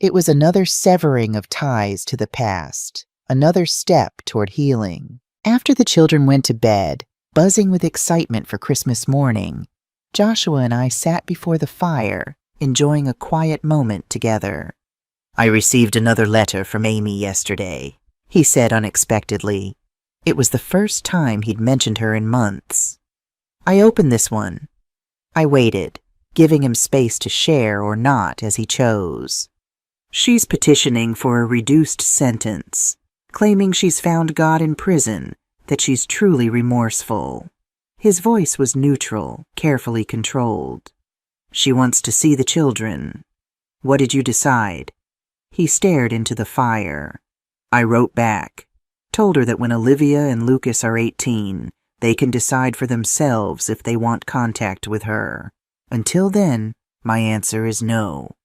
It was another severing of ties to the past, another step toward healing. After the children went to bed, buzzing with excitement for Christmas morning, Joshua and I sat before the fire, enjoying a quiet moment together. I received another letter from Amy yesterday, he said unexpectedly. It was the first time he'd mentioned her in months. I opened this one. I waited, giving him space to share or not as he chose. She's petitioning for a reduced sentence, claiming she's found God in prison, that she's truly remorseful. His voice was neutral, carefully controlled. She wants to see the children. What did you decide? He stared into the fire. I wrote back, told her that when Olivia and Lucas are 18, they can decide for themselves if they want contact with her. Until then, my answer is no.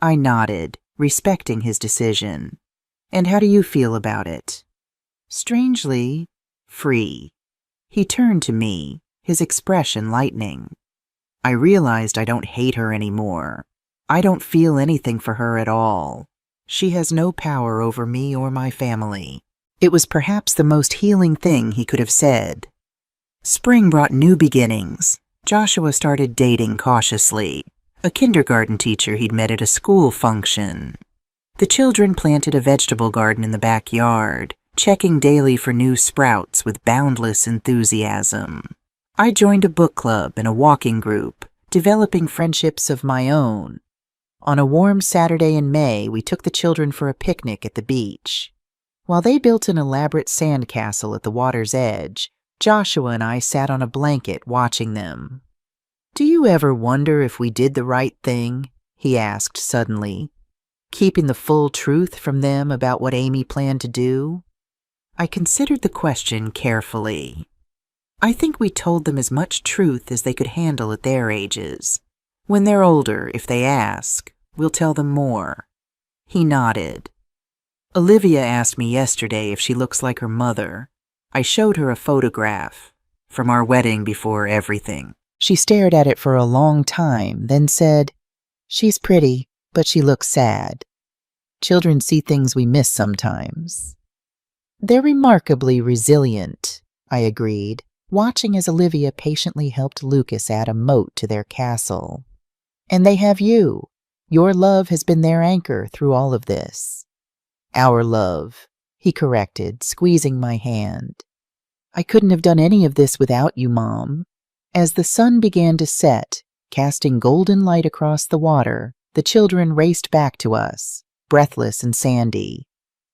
I nodded, respecting his decision. And how do you feel about it? Strangely, free. He turned to me, his expression lightening. I realized I don't hate her anymore. I don't feel anything for her at all. She has no power over me or my family. It was perhaps the most healing thing he could have said. Spring brought new beginnings. Joshua started dating cautiously, a kindergarten teacher he'd met at a school function. The children planted a vegetable garden in the backyard, checking daily for new sprouts with boundless enthusiasm. I joined a book club and a walking group, developing friendships of my own. On a warm Saturday in May, we took the children for a picnic at the beach. While they built an elaborate sandcastle at the water's edge, Joshua and I sat on a blanket watching them. "Do you ever wonder if we did the right thing?" he asked suddenly, keeping the full truth from them about what Amy planned to do. I considered the question carefully. I think we told them as much truth as they could handle at their ages. When they're older, if they ask, we'll tell them more. He nodded. Olivia asked me yesterday if she looks like her mother. I showed her a photograph from our wedding before everything. She stared at it for a long time, then said, "She's pretty, but she looks sad. Children see things we miss sometimes." "They're remarkably resilient," I agreed, watching as Olivia patiently helped Lucas add a moat to their castle. "And they have you. Your love has been their anchor through all of this." "Our love," he corrected, squeezing my hand. "I couldn't have done any of this without you, Mom." As the sun began to set, casting golden light across the water, the children raced back to us, breathless and sandy.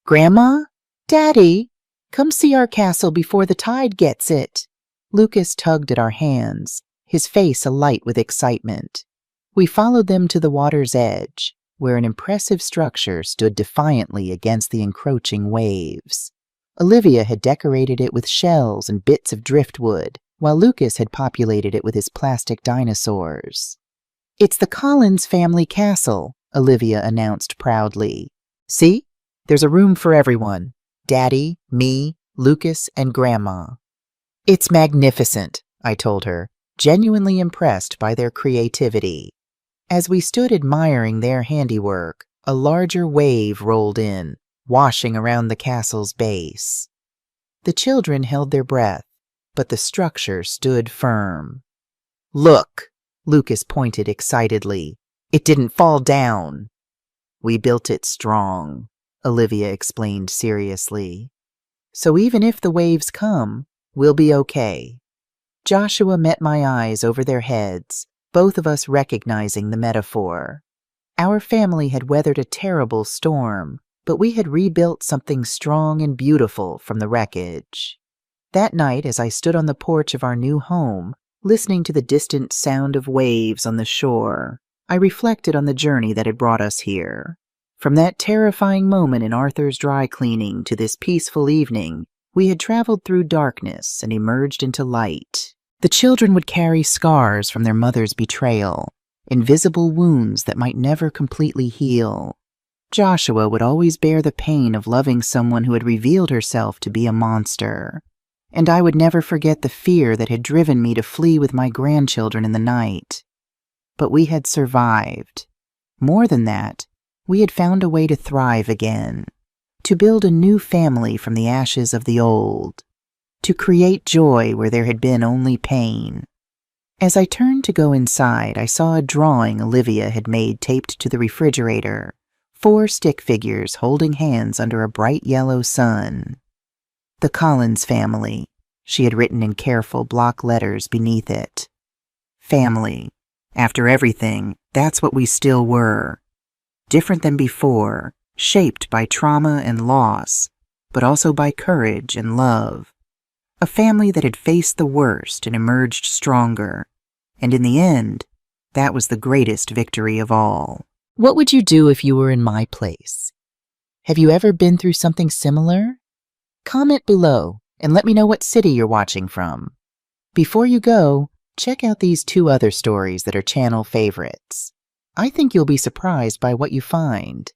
"Grandma? Daddy? Come see our castle before the tide gets it." Lucas tugged at our hands, his face alight with excitement. We followed them to the water's edge, where an impressive structure stood defiantly against the encroaching waves. Olivia had decorated it with shells and bits of driftwood, while Lucas had populated it with his plastic dinosaurs. "It's the Collins family castle," Olivia announced proudly. "See? There's a room for everyone. Daddy, me, Lucas, and Grandma." "It's magnificent," I told her, genuinely impressed by their creativity. As we stood admiring their handiwork, a larger wave rolled in, washing around the castle's base. The children held their breath, but the structure stood firm. "Look!" Lucas pointed excitedly. "It didn't fall down." "We built it strong," Olivia explained seriously. "So even if the waves come, we'll be okay." Joshua met my eyes over their heads, both of us recognizing the metaphor. Our family had weathered a terrible storm, but we had rebuilt something strong and beautiful from the wreckage. That night, as I stood on the porch of our new home, listening to the distant sound of waves on the shore, I reflected on the journey that had brought us here. From that terrifying moment in Arthur's dry cleaning to this peaceful evening, we had traveled through darkness and emerged into light. The children would carry scars from their mother's betrayal, invisible wounds that might never completely heal. Joshua would always bear the pain of loving someone who had revealed herself to be a monster. And I would never forget the fear that had driven me to flee with my grandchildren in the night. But we had survived. More than that, we had found a way to thrive again, to build a new family from the ashes of the old, to create joy where there had been only pain. As I turned to go inside, I saw a drawing Olivia had made taped to the refrigerator, 4 stick figures holding hands under a bright yellow sun. "The Collins family," she had written in careful block letters beneath it. Family. After everything, that's what we still were. Different than before, shaped by trauma and loss, but also by courage and love. A family that had faced the worst and emerged stronger. And in the end, that was the greatest victory of all. What would you do if you were in my place? Have you ever been through something similar? Comment below and let me know what city you're watching from. Before you go, check out these 2 other stories that are channel favorites. I think you'll be surprised by what you find.